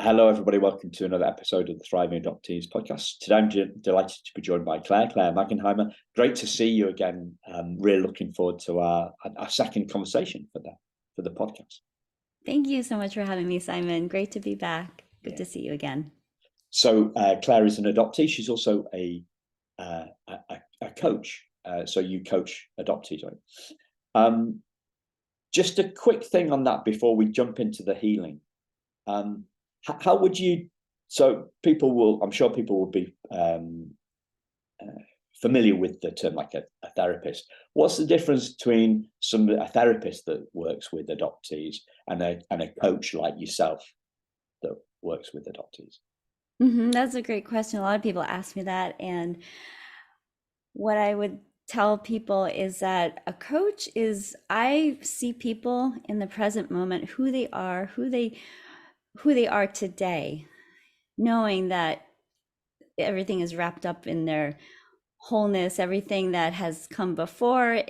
Hello, everybody. Welcome to another episode of the Thriving Adoptees podcast. Today, I'm delighted to be joined by Claire Magenheimer. Great to see you again. Really looking forward to our second conversation for the podcast. Thank you so much for having me, Simon. Great to be back. Good to see you again. So Claire is an adoptee. She's also a coach. So you coach adoptees, right? Just a quick thing on that before we jump into the healing. How would you? So I'm sure people will be familiar with the term like a therapist. What's the difference between a therapist that works with adoptees and a coach like yourself that works with adoptees? That's a great question. A lot of people ask me that, and what I would tell people is that a coach is, I see people in the present moment, who they are, who they are today, knowing that everything is wrapped up in their wholeness, everything that has come before,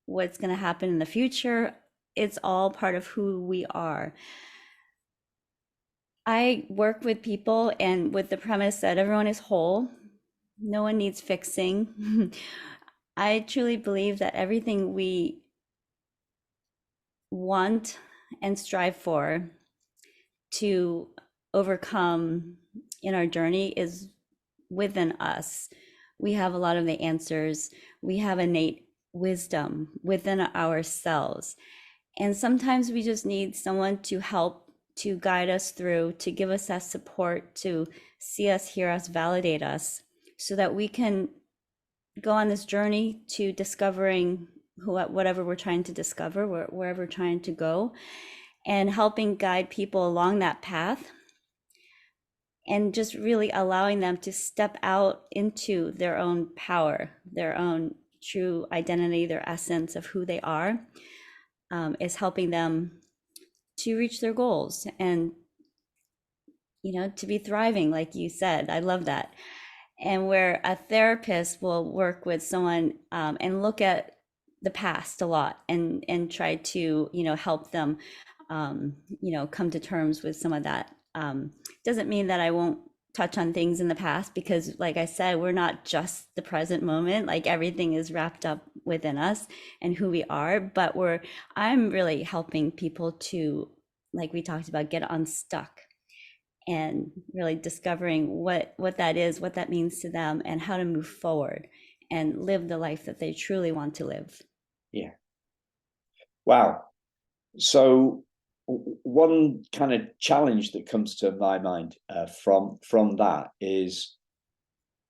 what's going to happen in the future, it's all part of who we are. I work with people and with the premise that everyone is whole, no one needs fixing. I truly believe that everything we want and strive for to overcome in our journey is within us. We have a lot of the answers. We have innate wisdom within ourselves. And sometimes we just need someone to help, to guide us through, to give us that support, to see us, hear us, validate us, so that we can go on this journey to discovering whatever we're trying to discover, wherever we're trying to go, and helping guide people along that path, and just really allowing them to step out into their own power, their own true identity, their essence of who they are, is helping them to reach their goals and, to be thriving, like you said. I love that. And where a therapist will work with someone and look at the past a lot and try to, help them, come to terms with some of that. Doesn't mean that I won't touch on things in the past, because like I said, we're not just the present moment. Like, everything is wrapped up within us and who we are, but I'm really helping people to, like we talked about, get unstuck and really discovering what that is, what that means to them, and how to move forward and live the life that they truly want to live. Yeah. Wow. So one kind of challenge that comes to my mind from that is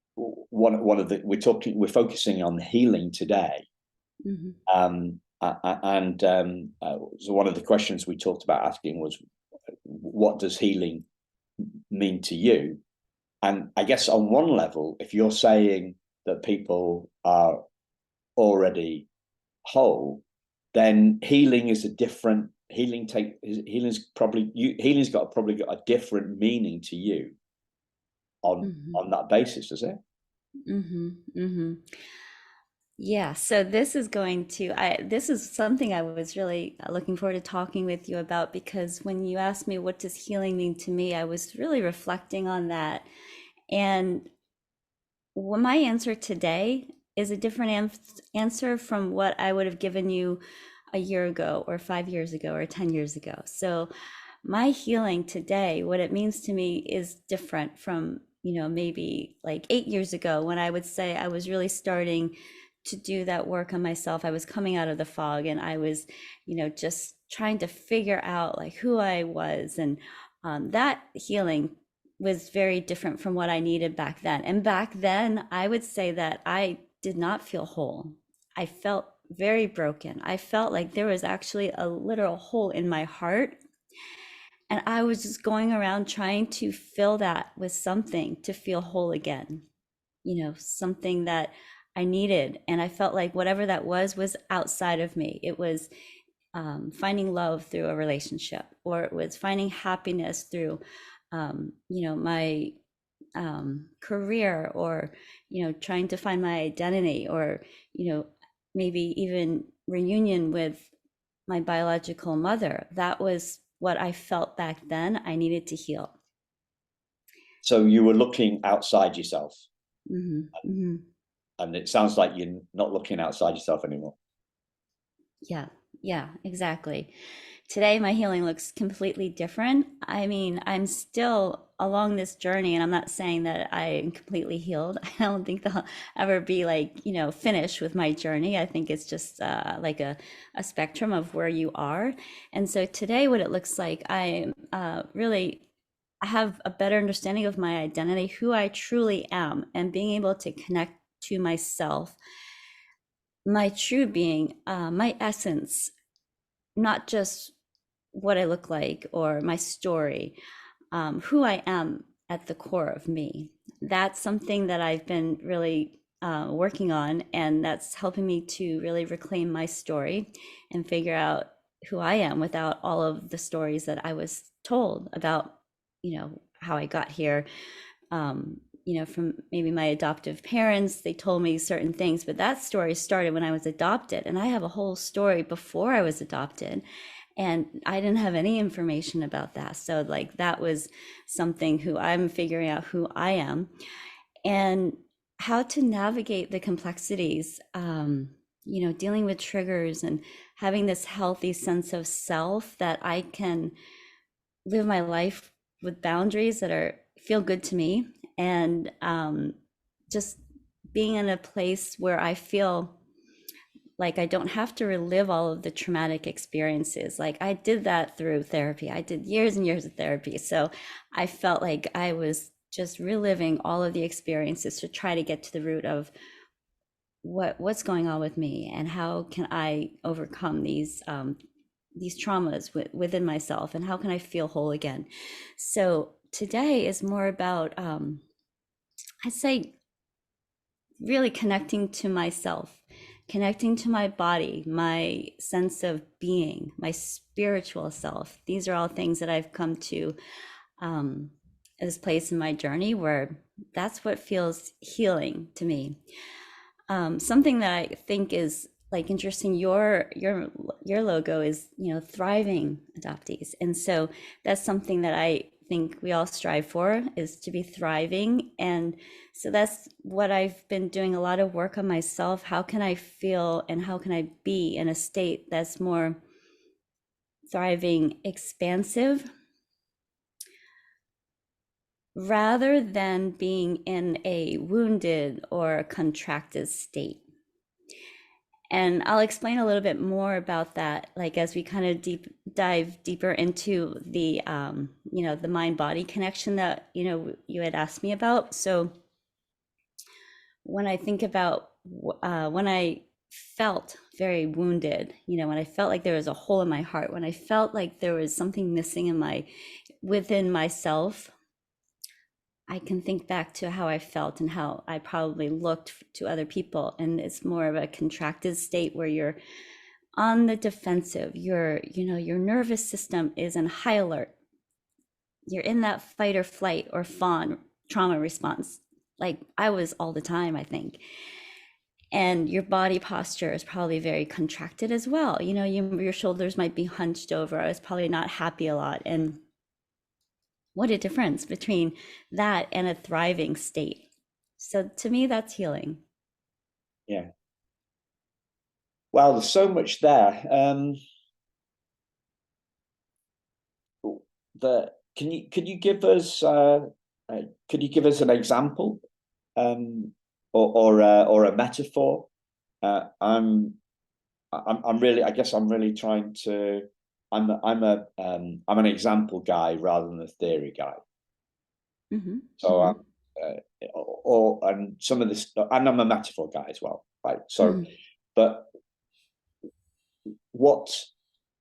one of the we're focusing on healing today. So one of the questions we talked about asking was, what does healing mean to you? And I guess on one level, if you're saying that people are already whole, then healing's probably got a different meaning to you on that basis, does it? Yeah, so this is something I was really looking forward to talking with you about, because when you asked me what does healing mean to me, I was really reflecting on that. And my answer today is a different answer from what I would have given you a year ago or 5 years ago or 10 years ago. So my healing today, what it means to me, is different from, maybe like 8 years ago, when I would say I was really starting to do that work on myself. I was coming out of the fog, and I was, just trying to figure out like who I was. And that healing was very different from what I needed back then. And back then, I would say that I did not feel whole. I felt very broken. I felt like there was actually a literal hole in my heart. And I was just going around trying to fill that with something to feel whole again, something that I needed. And I felt like whatever that was outside of me. It was finding love through a relationship, or it was finding happiness through, my career, or, trying to find my identity, or, maybe even reunion with my biological mother. That was what I felt back then I needed to heal. So you were looking outside yourself, Hmm. Hmm. and it sounds like you're not looking outside yourself anymore. Yeah, yeah, exactly. Today, my healing looks completely different. I mean, I'm still along this journey, and I'm not saying that I am completely healed. I don't think they'll ever be like, finished with my journey. I think it's just like a spectrum of where you are. And so today, what it looks like, I really I have a better understanding of my identity, who I truly am, and being able to connect to myself, my true being, my essence, not just what I look like or my story, who I am at the core of me. That's something that I've been really working on, and that's helping me to really reclaim my story and figure out who I am without all of the stories that I was told about, how I got here. From maybe my adoptive parents, they told me certain things, but that story started when I was adopted, and I have a whole story before I was adopted, and I didn't have any information about that. So like that was something who I'm figuring out who I am and how to navigate the complexities, dealing with triggers and having this healthy sense of self that I can live my life with boundaries that are feel good to me, and just being in a place where I feel like I don't have to relive all of the traumatic experiences. Like I did that through therapy. I did years and years of therapy. So I felt like I was just reliving all of the experiences to try to get to the root of what's going on with me and how can I overcome these traumas within myself, and how can I feel whole again. So today is more about I'd say really connecting to myself, connecting to my body, my sense of being, my spiritual self. These are all things that I've come to um, this place in my journey where that's what feels healing to me. Something that I think is like interesting, your logo is, thriving adoptees, and so that's something that I think we all strive for, is to be thriving. And so that's what I've been doing a lot of work on myself. How can I feel and how can I be in a state that's more thriving, expansive, rather than being in a wounded or contracted state. And I'll explain a little bit more about that, like as we kind of dive deeper into the mind body connection that, you had asked me about. So when I think about when I felt very wounded, when I felt like there was a hole in my heart, when I felt like there was something missing within myself, I can think back to how I felt and how I probably looked to other people. And it's more of a contracted state where you're on the defensive. Your nervous system is in high alert. You're in that fight or flight or fawn trauma response, like I was all the time, I think. And your body posture is probably very contracted as well. Your shoulders might be hunched over. I was probably not happy a lot. And what a difference between that and a thriving state. So to me, that's healing. Yeah. Well, there's so much there. That can you give us could you give us an example, or a metaphor? I'm really, I guess I'm really trying to. I'm an example guy rather than a theory guy. Mm-hmm. So Mm-hmm. and some of this, and I'm a metaphor guy as well, right? So, Mm-hmm. but what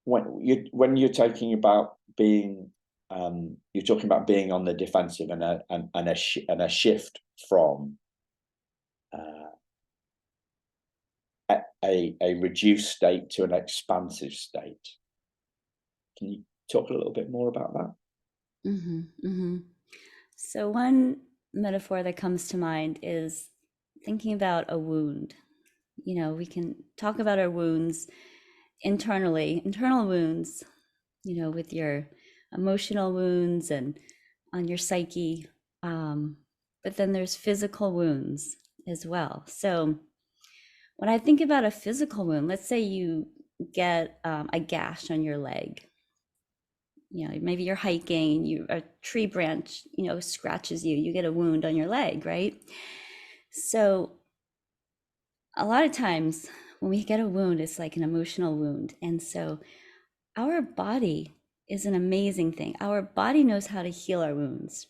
when you're talking about being, you're talking about being on the defensive and a shift from a reduced state to an expansive state. Can you talk a little bit more about that? Mm-hmm. Mm-hmm. So one metaphor that comes to mind is thinking about a wound. We can talk about our wounds internally, internal wounds, with your emotional wounds and on your psyche. But then there's physical wounds as well. So when I think about a physical wound, let's say you get a gash on your leg. Maybe you're hiking, a tree branch, scratches you, you get a wound on your leg, right? So a lot of times when we get a wound, it's like an emotional wound. And so our body is an amazing thing. Our body knows how to heal our wounds,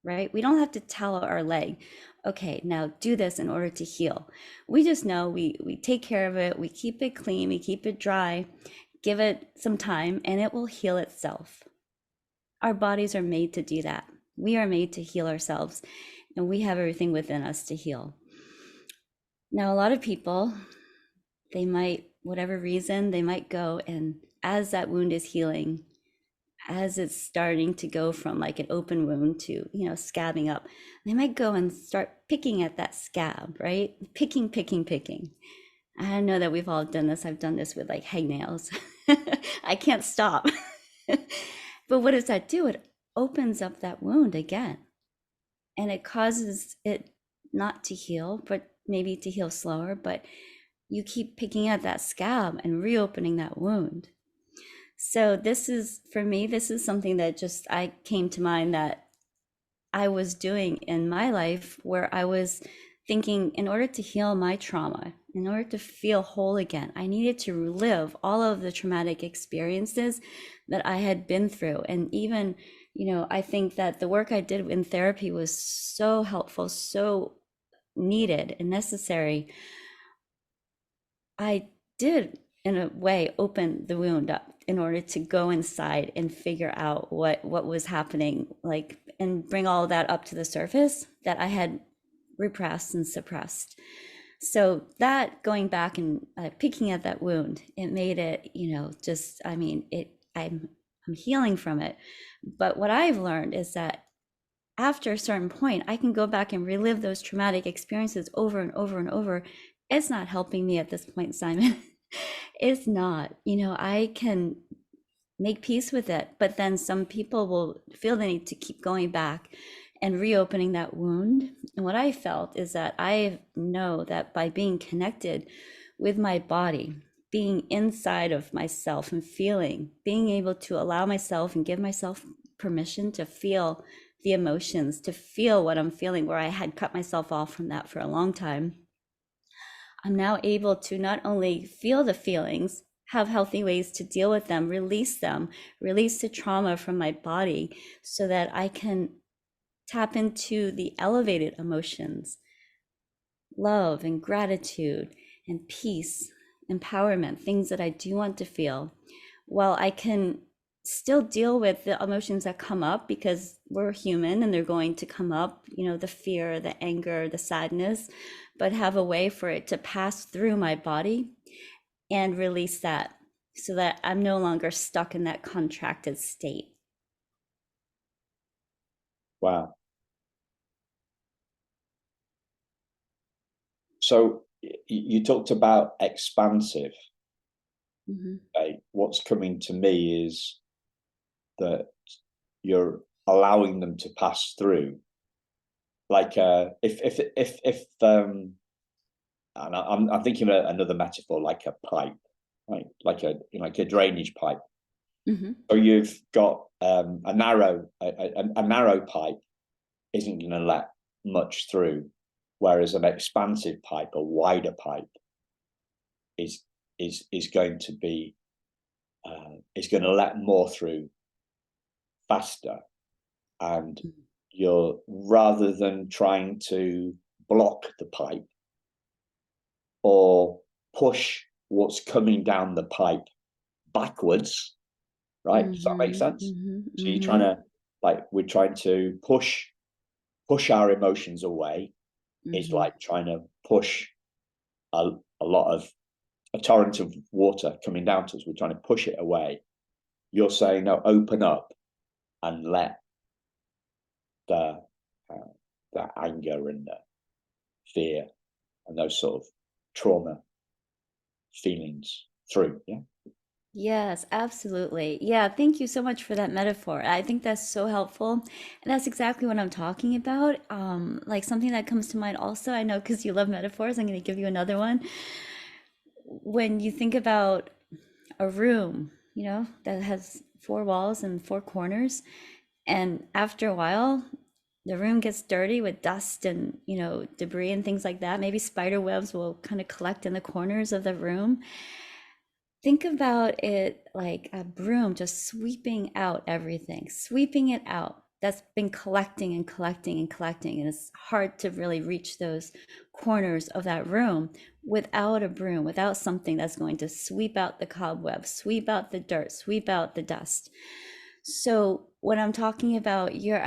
right? We don't have to tell our leg, okay, now do this in order to heal. We just know we take care of it, we keep it clean, we keep it dry, give it some time, and it will heal itself. Our bodies are made to do that. We are made to heal ourselves, and we have everything within us to heal. Now, a lot of people, they might, whatever reason, they might go, and as that wound is healing, as it's starting to go from like an open wound to, scabbing up, they might go and start picking at that scab, right? Picking. I know that we've all done this. I've done this with like hangnails. I can't stop. But what does that do? It opens up that wound again. And it causes it not to heal, but maybe to heal slower. But you keep picking at that scab and reopening that wound. So this is, for me, this is something that I came to mind that I was doing in my life, where I was thinking, in order to heal my trauma, in order to feel whole again, I needed to relive all of the traumatic experiences that I had been through. And even, I think that the work I did in therapy was so helpful, so needed and necessary. I did, in a way, open the wound up in order to go inside and figure out what was happening, like, and bring all of that up to the surface that I had repressed and suppressed. So that, going back and picking at that wound, it made it, I'm healing from it. But what I've learned is that after a certain point, I can go back and relive those traumatic experiences over and over and over. It's not helping me at this point, Simon. It's not. I can make peace with it, but then some people will feel the need to keep going back and reopening that wound. And what I felt is that I know that by being connected with my body, being inside of myself and feeling, being able to allow myself and give myself permission to feel the emotions, to feel what I'm feeling, where I had cut myself off from that for a long time, I'm now able to not only feel the feelings, have healthy ways to deal with them, release the trauma from my body, so that I can tap into the elevated emotions, love and gratitude and peace, empowerment, things that I do want to feel, while I can still deal with the emotions that come up, because we're human and they're going to come up, the fear, the anger, the sadness, but have a way for it to pass through my body and release that, so that I'm no longer stuck in that contracted state. Wow. So you talked about expansive. Mm-hmm. What's coming to me is that you're allowing them to pass through. Like if and I'm thinking of another metaphor, like a pipe, right? Like a drainage pipe. Mm-hmm. So you've got a narrow pipe isn't going to let much through, whereas an expansive pipe, a wider pipe, is going to be is going to let more through faster. And you're, rather than trying to block the pipe or push what's coming down the pipe backwards, right? Mm-hmm. Does that make sense? Mm-hmm. So you're trying to, we're trying to push our emotions away. Mm-hmm. Is like trying to push a lot of a torrent of water coming down to us. We're trying to push it away. You're saying, no, open up and let the anger and the fear and those sort of trauma feelings through. Yeah. Yes, absolutely. Yeah, thank you so much for that metaphor. I think that's so helpful. And that's exactly what I'm talking about. Like something that comes to mind also, I know because you love metaphors, I'm going to give you another one. When you think about a room, that has four walls and four corners, and after a while, the room gets dirty with dust and, debris and things like that. Maybe spider webs will kind of collect in the corners of the room. Think about it like a broom just sweeping out everything, sweeping it out. That's been collecting and collecting and collecting. And it's hard to really reach those corners of that room without a broom, without something that's going to sweep out the cobwebs, sweep out the dirt, sweep out the dust. So when I'm talking about your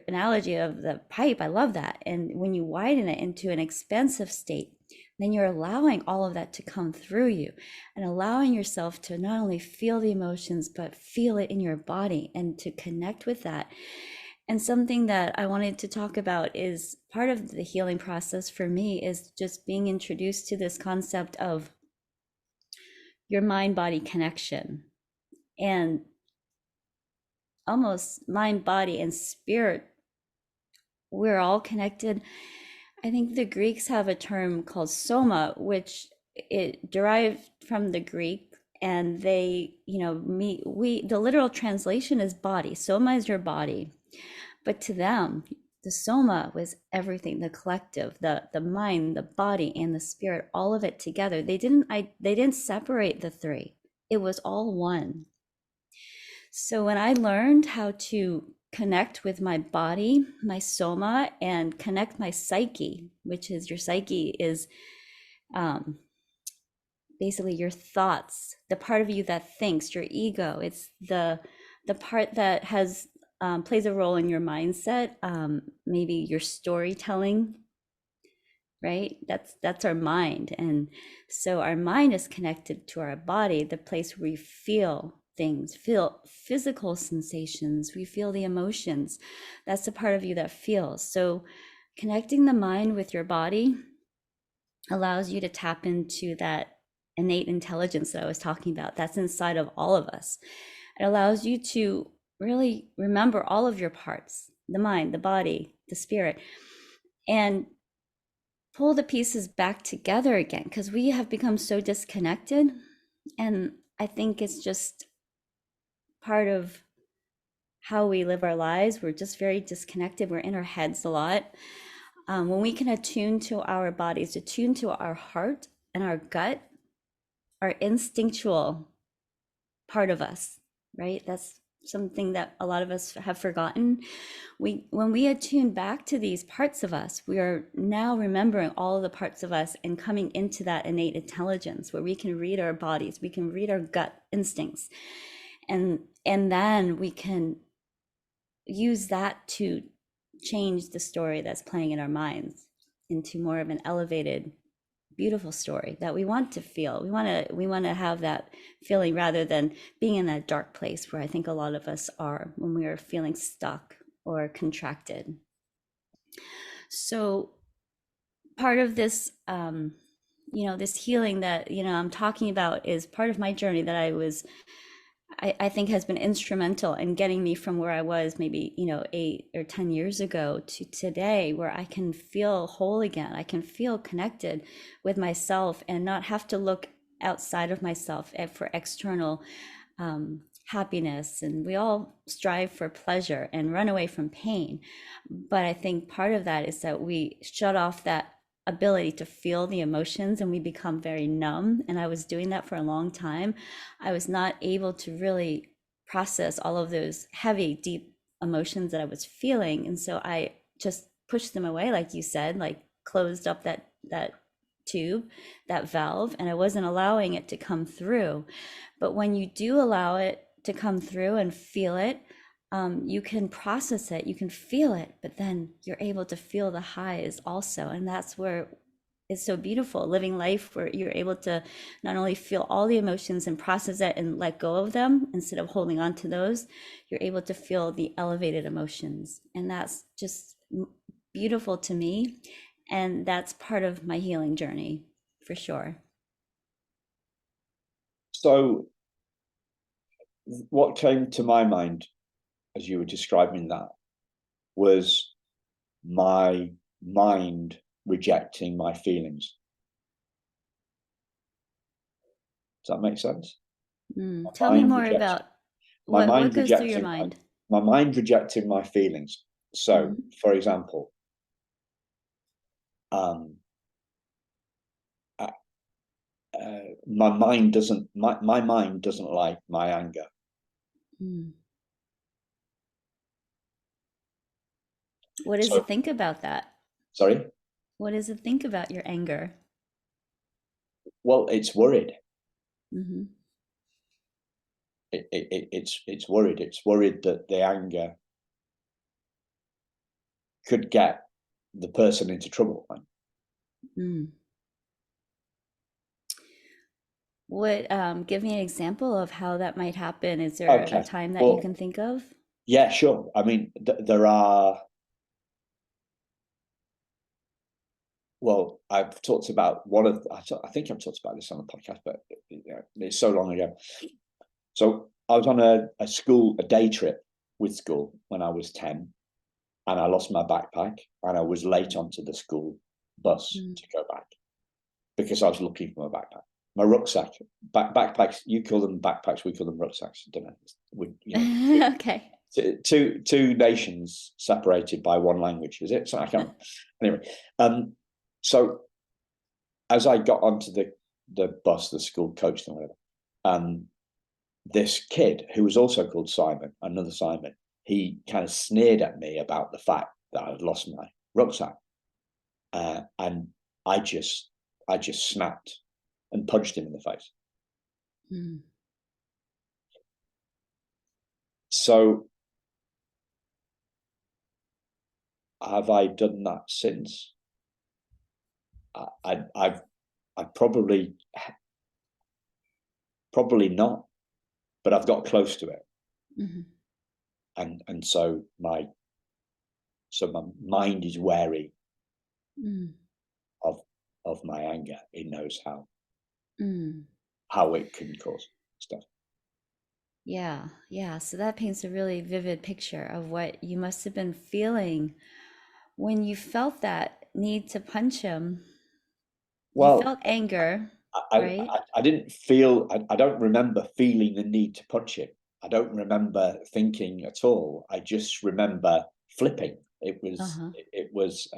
analogy of the pipe, I love that. And when you widen it into an expansive state, then you're allowing all of that to come through you and allowing yourself to not only feel the emotions, but feel it in your body and to connect with that. And something that I wanted to talk about is part of the healing process for me is just being introduced to this concept of your mind body connection and almost mind, body, and spirit. We're all connected. I think the Greeks have a term called soma, which it derived from the Greek, and they, the literal translation is body. Soma is your body, but to them, the soma was everything, the collective, the mind, the body, and the spirit, all of it together. They didn't separate the three. It was all one. So when I learned how to connect with my body, my soma, and connect my psyche, which is your psyche is um, basically your thoughts, the part of you that thinks, your ego. It's the part that has plays a role in your mindset, maybe your storytelling, right? That's our mind. And so our mind is connected to our body, the place where we feel things, feel physical sensations, we feel the emotions. That's the part of you that feels. So connecting the mind with your body allows you to tap into that innate intelligence that I was talking about. That's inside of all of us. It allows you to really remember all of your parts, the mind, the body, the spirit, and pull the pieces back together again, because we have become so disconnected. And I think it's just part of how we live our lives. We're just very disconnected. We're in our heads a lot. When we can attune to our bodies, attune to our heart and our gut, our instinctual part of us, right? That's something that a lot of us have forgotten. When we attune back to these parts of us, we are now remembering all of the parts of us and coming into that innate intelligence where we can read our bodies, we can read our gut instincts, and then we can use that to change the story that's playing in our minds into more of an elevated, beautiful story that we want to feel. We want to have that feeling rather than being in that dark place where I think a lot of us are when we are feeling stuck or contracted. So part of this this healing that I'm talking about is part of my journey that I think has been instrumental in getting me from where I was maybe 8 or 10 years ago to today, where I can feel whole again. I can feel connected with myself and not have to look outside of myself for external happiness. And we all strive for pleasure and run away from pain, but I think part of that is that we shut off that ability to feel the emotions and we become very numb. And I was doing that for a long time. I was not able to really process all of those heavy, deep emotions that I was feeling. And so I just pushed them away, like you said, like closed up that tube, that valve, and I wasn't allowing it to come through. But when you do allow it to come through and feel it, you can process it, you can feel it, but then you're able to feel the highs also. And that's where it's so beautiful, living life where you're able to not only feel all the emotions and process it and let go of them instead of holding on to those, you're able to feel the elevated emotions. And that's just beautiful to me. And that's part of my healing journey for sure. So what came to my mind as you were describing that was my mind rejecting my feelings. Does that make sense? Tell me more about My what mind goes through your rejecting mind. my mind rejecting my feelings. So, for example, my mind doesn't like my anger. What does it think about that? Sorry? What does it think about your anger? Well, it's worried. Mm-hmm. It's worried. It's worried that the anger could get the person into trouble. What give me an example of how that might happen? Is there Okay. a time that you can think of? Yeah, sure. I mean, there are. Well, I've talked about one of. I think I've talked about this on the podcast, but it's so long ago. So I was on a day trip with school when I was 10, and I lost my backpack, and I was late onto the school bus to go back because I was looking for my backpack. My rucksack, backpacks. You call them backpacks, we call them rucksacks. I don't know. Okay. Two nations separated by one language, is it? So I can't. Anyway, so as I got onto the bus, the school coach and whatever, this kid who was also called Simon, another Simon, he kind of sneered at me about the fact that I had lost my rucksack, and I just snapped and punched him in the face. So have I done that since? I've probably not, but I've got close to it, and so my mind is wary of my anger. It knows how it can cause stuff. Yeah. So that paints a really vivid picture of what you must have been feeling when you felt that need to punch him. Well, you felt anger, right? I didn't feel. I don't remember feeling the need to punch him. I don't remember thinking at all. I just remember flipping. It was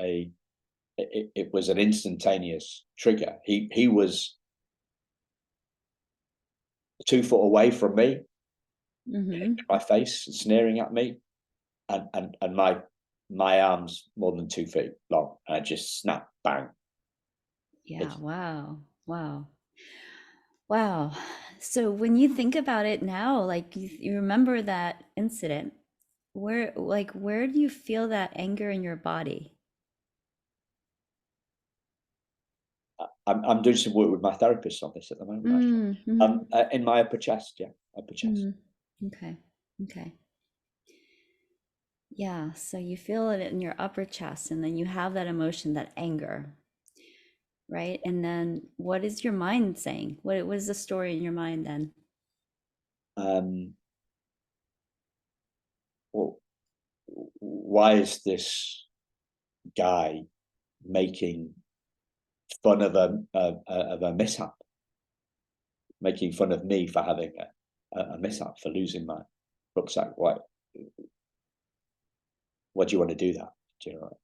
an instantaneous trigger. He was 2 foot away from me, in my face, sneering at me, and my arms more than 2 feet long, and I just snapped, bang. Yeah. Wow. So when you think about it now, like you remember that incident, where do you feel that anger in your body? I'm doing some work with my therapist on this at the moment. In my upper chest, yeah, upper chest. Okay. Yeah, so you feel it in your upper chest, and then you have that emotion, that anger, right? And then what is your mind saying? What was the story in your mind then? Well, why is this guy making fun of a mishap, making fun of me for having a mishap, for losing my rucksack? Why do you want to do that? Do you know?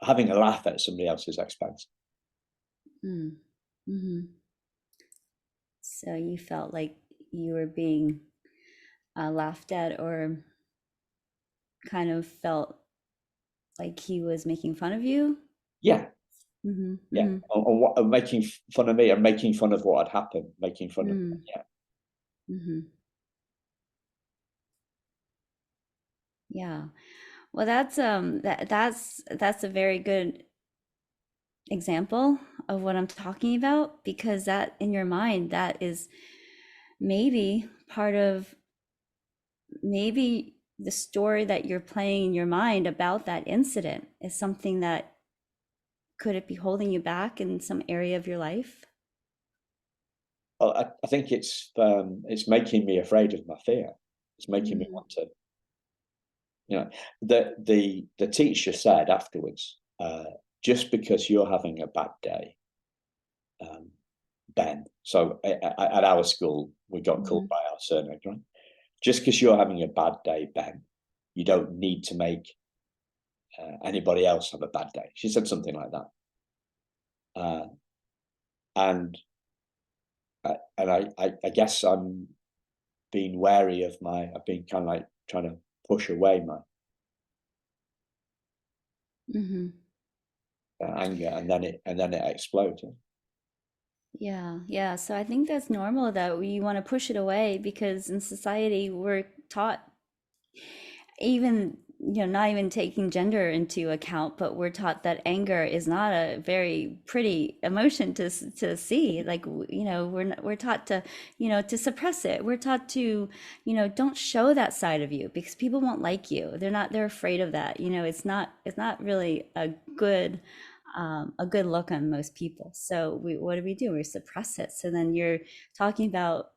Having a laugh at somebody else's expense. So you felt like you were being laughed at, or kind of felt like he was making fun of you? Yeah. Or making fun of me, and making fun of what had happened, making fun of Yeah. Well, that's a very good example of what I'm talking about, because that in your mind, that is maybe part of the story that you're playing in your mind about that incident is something that could it be holding you back in some area of your life? Well, I think it's making me afraid of my fear. It's making me Mhm. want to, the teacher said afterwards, just because you're having a bad day, Ben. So at our school, we got called Mhm. by our surname, right? Just because you're having a bad day, Ben, you don't need to make anybody else have a bad day. She said something like that. And I guess I'm being wary of I've been kind of like trying to push away my Mhm. anger, and then it explodes. Yeah, yeah. So I think that's normal that we want to push it away because in society we're taught, even not even taking gender into account, but we're taught that anger is not a very pretty emotion to see. Like we're taught to to suppress it. We're taught to don't show that side of you because people won't like you. They're afraid of that. It's not really a good look on most people. So what do? We suppress it. So then you're talking about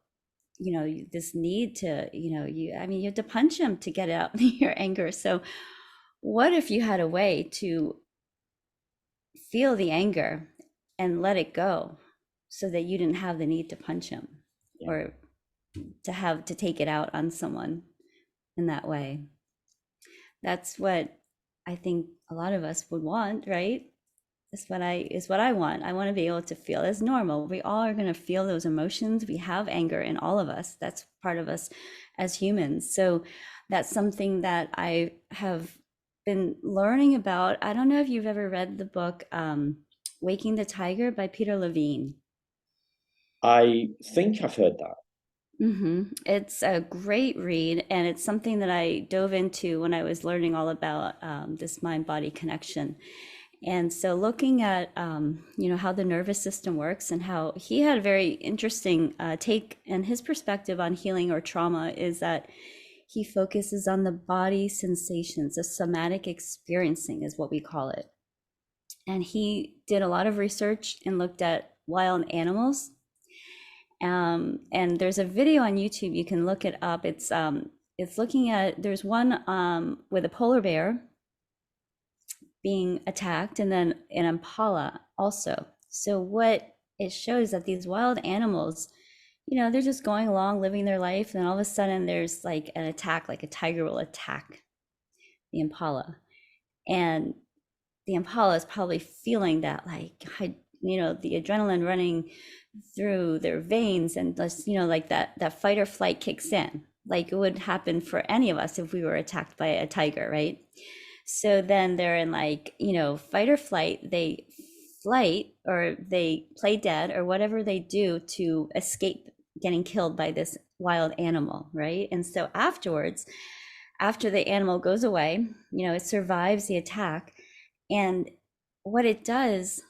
this need to you have to punch him to get out your anger. So what if you had a way to feel the anger and let it go so that you didn't have the need to punch him Yeah, or to take it out on someone in that way? That's what I think a lot of us would want, right? Is what I want. I want to be able to feel as normal. We all are going to feel those emotions. We have anger in all of us. That's part of us as humans. So that's something that I have been learning about. I don't know if you've ever read the book Waking the Tiger by Peter Levine. I think I've heard that. It's a great read, and it's something that I dove into when I was learning all about this mind-body connection. And so looking at, how the nervous system works and how he had a very interesting take, and his perspective on healing or trauma is that he focuses on the body sensations, the somatic experiencing is what we call it. And he did a lot of research and looked at wild animals. And there's a video on YouTube, you can look it up. It's looking at, there's one with a polar bear being attacked, and then an impala also. So what it shows that these wild animals, they're just going along living their life, and all of a sudden there's like an attack, like a tiger will attack the impala, and the impala is probably feeling that, like, the adrenaline running through their veins, and just like that fight or flight kicks in, like it would happen for any of us if we were attacked by a tiger, right? So then they're in, like, fight or flight. They flight or they play dead or whatever they do to escape getting killed by this wild animal, right? And so afterwards, after the animal goes away, it survives the attack. And what it does,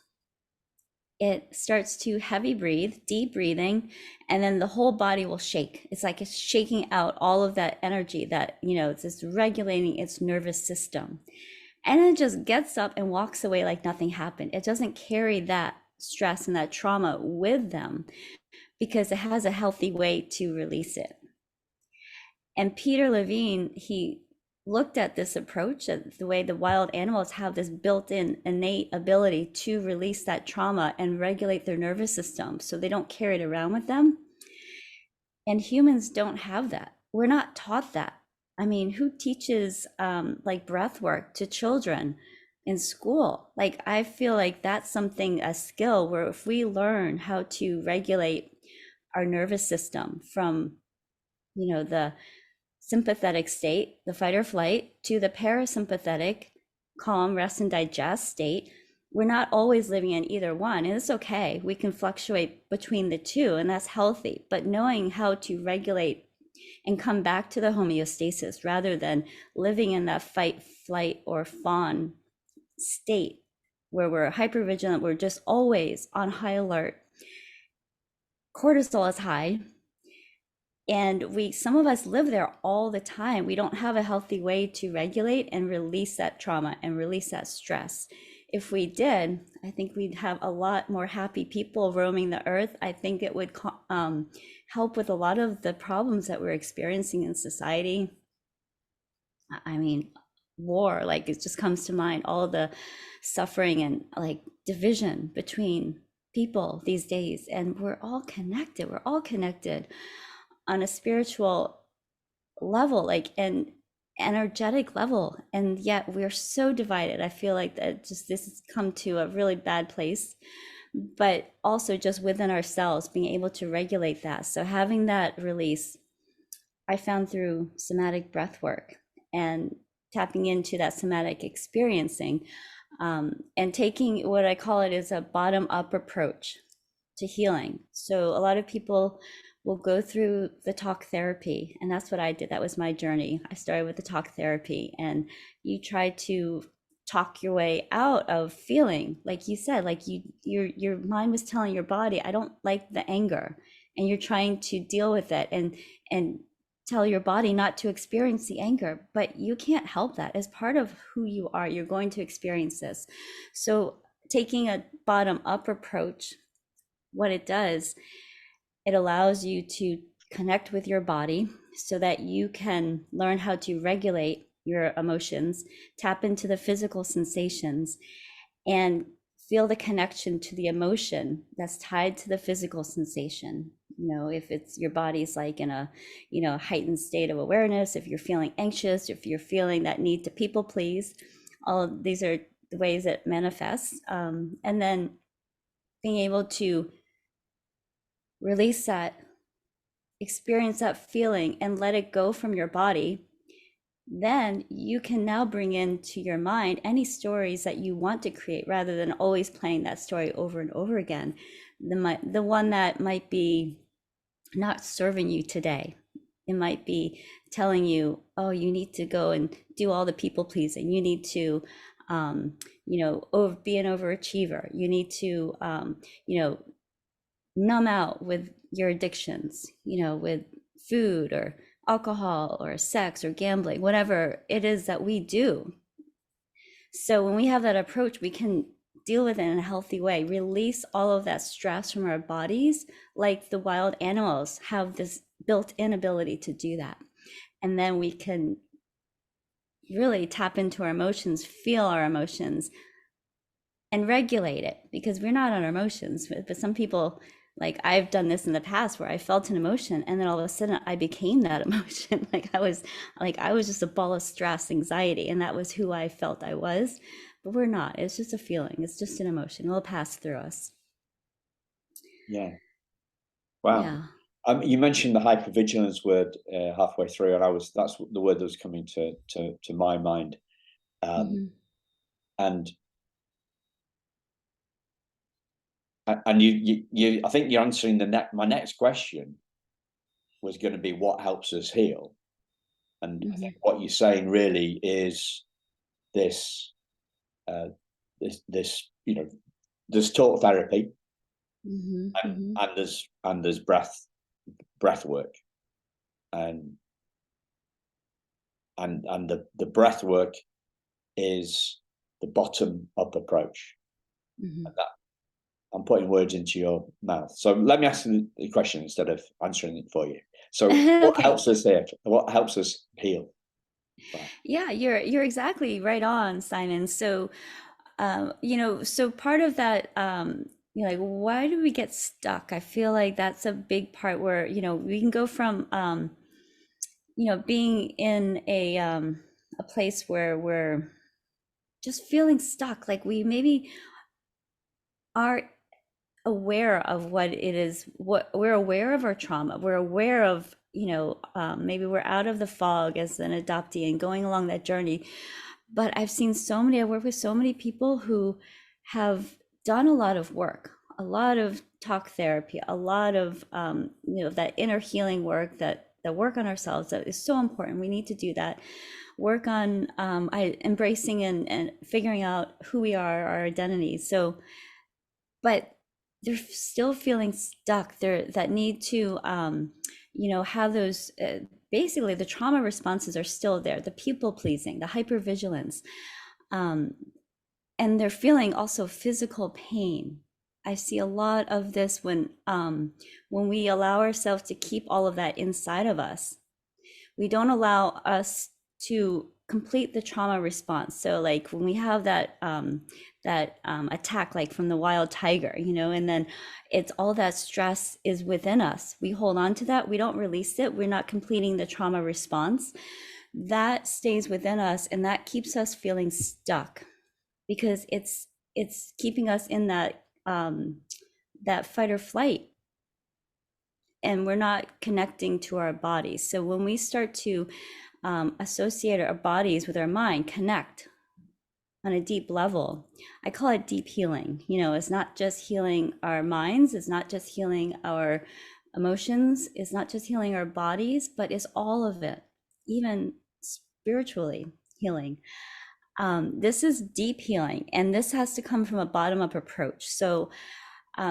it starts to heavy breathe, deep breathing, and then the whole body will shake. It's like it's shaking out all of that energy that, it's just regulating its nervous system. And it just gets up and walks away like nothing happened. It doesn't carry that stress and that trauma with them because it has a healthy way to release it. And Peter Levine, he looked at this approach, the way the wild animals have this built-in innate ability to release that trauma and regulate their nervous system so they don't carry it around with them. And humans don't have that. We're not taught that. I mean, who teaches like breath work to children in school? Like, I feel like that's something, a skill where if we learn how to regulate our nervous system from, the sympathetic state, the fight or flight, to the parasympathetic, calm, rest and digest state, we're not always living in either one. And it's okay. We can fluctuate between the two, and that's healthy. But knowing how to regulate and come back to the homeostasis rather than living in that fight, flight, or fawn state where we're hypervigilant, we're just always on high alert. Cortisol is high, and some of us live there all the time. We don't have a healthy way to regulate and release that trauma and release that stress. if we did, I think we'd have a lot more happy people roaming the earth. I think it would help with a lot of the problems that we're experiencing in society. I mean, war, like it just comes to mind, all the suffering and like division between people these days. And we're all connected. We're all connected on a spiritual level, like an energetic level. And yet we're so divided. I feel like that just this has come to a really bad place, but also just within ourselves, being able to regulate that. So having that release, I found through somatic breath work and tapping into that somatic experiencing, and taking what I call it is a bottom up approach to healing. So a lot of people will go through the talk therapy, and that's what I did. That was my journey. I started with the talk therapy, and you try to talk your way out of feeling, like you said, like your mind was telling your body, I don't like the anger, and you're trying to deal with it and tell your body not to experience the anger, but you can't help that. As part of who you are, you're going to experience this. So taking a bottom up approach, what it does, it allows you to connect with your body so that you can learn how to regulate your emotions, tap into the physical sensations, and feel the connection to the emotion that's tied to the physical sensation. If it's your body's like in a, heightened state of awareness, if you're feeling anxious, if you're feeling that need to people please, all of these are the ways it manifests. And then being able to release that, experience that feeling, and let it go from your body, then you can now bring into your mind any stories that you want to create, rather than always playing that story over and over again. The one that might be not serving you today. It might be telling you, oh, you need to go and do all the people pleasing. You need to, be an overachiever. You need to, numb out with your addictions, with food or alcohol or sex or gambling, whatever it is that we do. So when we have that approach, we can deal with it in a healthy way, release all of that stress from our bodies, like the wild animals have this built-in ability to do that. And then we can really tap into our emotions, feel our emotions, and regulate it, because we're not on our emotions. But some people, like I've done this in the past, where I felt an emotion and then all of a sudden I became that emotion. I was just a ball of stress, anxiety, and that was who I felt I was. But we're not. It's just a feeling. It's just an emotion. It'll pass through us. Yeah. Wow. Yeah. You mentioned the hypervigilance word halfway through, and that's the word that was coming to my mind. And you I think you're answering my next question was going to be what helps us heal. And I think what you're saying really is this there's talk therapy, and there's breath work, and the breath work is the bottom up approach. And that, I'm putting words into your mouth, so let me ask you the question instead of answering it for you. So what Okay. helps us here? What helps us heal? Right. Yeah, you're exactly right on, Simon. So, so part of that, like, why do we get stuck? I feel like that's a big part where, we can go from, being in a place where we're just feeling stuck, like we maybe are aware of what it is, what we're aware of our trauma, we're aware of, maybe we're out of the fog as an adoptee and going along that journey. But I work with so many people who have done a lot of work, a lot of talk therapy, a lot of that inner healing work, that work on ourselves, that is so important. We need to do that work on embracing and figuring out who we are, our identity. So, but they're still feeling stuck, that need to have those basically the trauma responses are still there, the people pleasing, the hypervigilance, and they're feeling also physical pain. I see a lot of this when we allow ourselves to keep all of that inside of us. We don't allow us to complete the trauma response. So like when we have that attack, like from the wild tiger, and then it's all that stress is within us. We hold on to that. We don't release it. We're not completing the trauma response. That stays within us, and that keeps us feeling stuck because it's keeping us in that fight or flight, and we're not connecting to our bodies. So when we start to associate our bodies with our mind, connect on a deep level, I call it deep healing. It's not just healing our minds, it's not just healing our emotions, it's not just healing our bodies, but it's all of it, even spiritually healing. This is deep healing, and this has to come from a bottom-up approach. So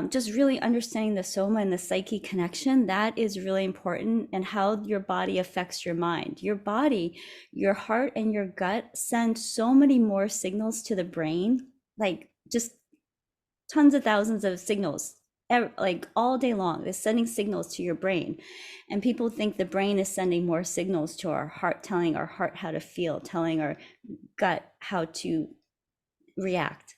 just really understanding the soma and the psyche connection, that is really important, and how your body affects your mind. Your body, your heart and your gut send so many more signals to the brain, like just tons of thousands of signals, like all day long. They're sending signals to your brain, and people think the brain is sending more signals to our heart, telling our heart how to feel, telling our gut how to react,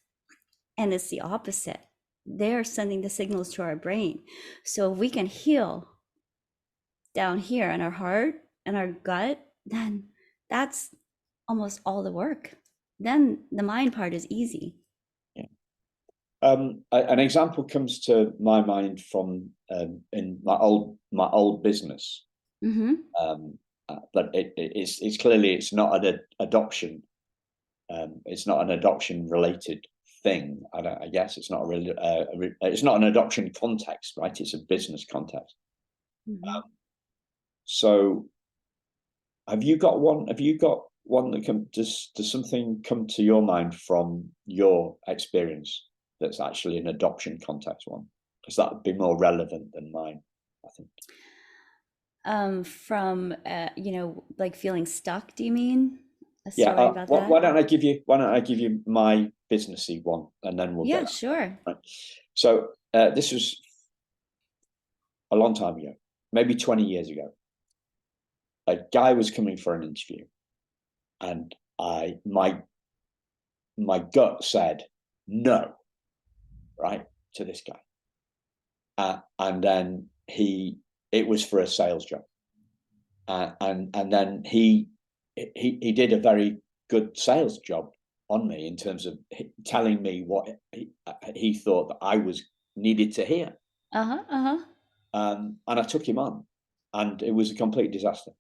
and it's the opposite. They're sending the signals to our brain. So if we can heal down here in our heart and our gut, then that's almost all the work. Then the mind part is easy. Yeah. An example comes to my mind from in my old business, but it's clearly it's not an adoption. It's not an adoption related thing. I guess it's not really. It's not an adoption context, right? It's a business context. So, have you got one? Have you got one that does something come to your mind from your experience that's actually an adoption context one? Because that would be more relevant than mine, I think. From like feeling stuck, do you mean? A Yeah. story about that? Why don't I give you my businessy one, and then we'll Yeah, get sure. right. So this was a long time ago, maybe 20 years ago. A guy was coming for an interview, and my gut said no, right, to this guy, and then it was for a sales job, and then he did a very good sales job on me in terms of telling me what he thought that I was needed to hear. And I took him on, and it was a complete disaster.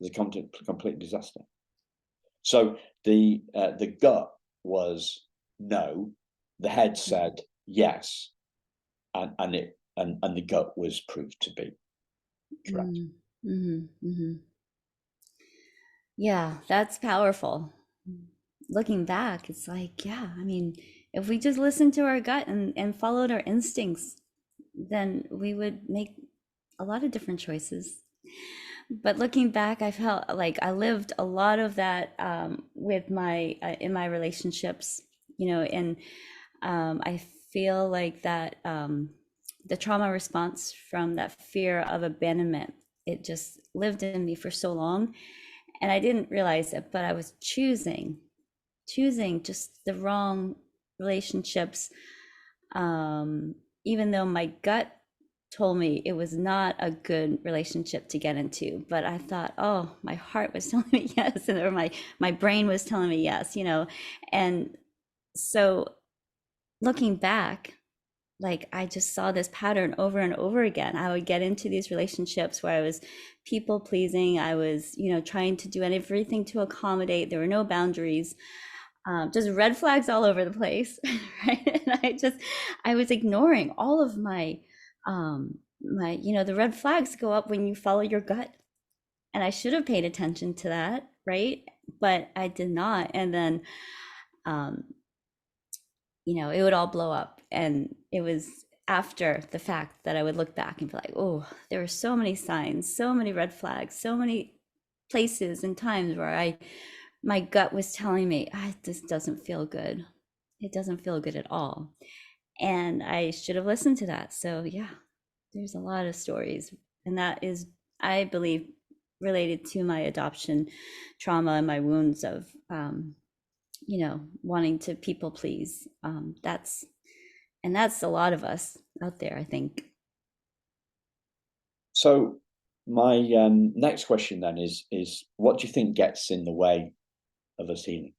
It was a complete disaster. So the gut was no, the head said yes, and the gut was proved to be correct. Yeah, that's powerful. Looking back, it's like, yeah, I mean, if we just listened to our gut and followed our instincts, then we would make a lot of different choices. But looking back, I felt like I lived a lot of that with my in my relationships, and I feel like that the trauma response from that fear of abandonment, it just lived in me for so long, and I didn't realize it, but I was choosing just the wrong relationships, even though my gut told me it was not a good relationship to get into. But I thought, oh, my heart was telling me yes, or my brain was telling me yes, and so looking back, like I just saw this pattern over and over again. I would get into these relationships where I was people pleasing. I was, trying to do everything to accommodate. There were no boundaries, just red flags all over the place, right? And I was ignoring all of my, the red flags go up when you follow your gut. And I should have paid attention to that, right? But I did not. And then, it would all blow up. And it was after the fact that I would look back and be like, oh, there were so many signs, so many red flags, so many places and times where I my gut was telling me, this doesn't feel good. It doesn't feel good at all. And I should have listened to that. So, yeah, there's a lot of stories. And that is, I believe, related to my adoption trauma and my wounds of, wanting to people please. That's a lot of us out there, I think. So my next question then is what do you think gets in the way of us healing?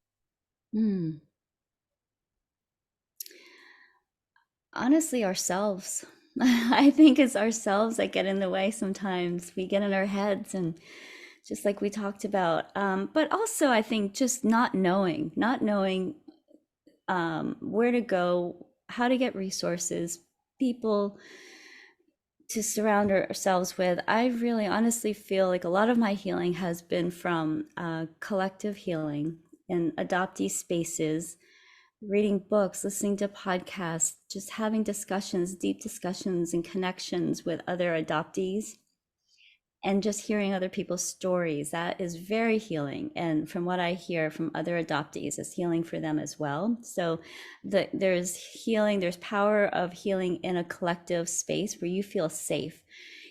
Honestly, ourselves. I think it's ourselves that get in the way sometimes. We get in our heads, and just like we talked about. But also, I think just not knowing where to go, how to get resources, people to surround ourselves with. I really honestly feel like a lot of my healing has been from collective healing in adoptee spaces, reading books, listening to podcasts, just having discussions, deep discussions and connections with other adoptees, and just hearing other people's stories. That is very healing. And from what I hear from other adoptees, it's healing for them as well. So there's healing, there's power of healing in a collective space where you feel safe,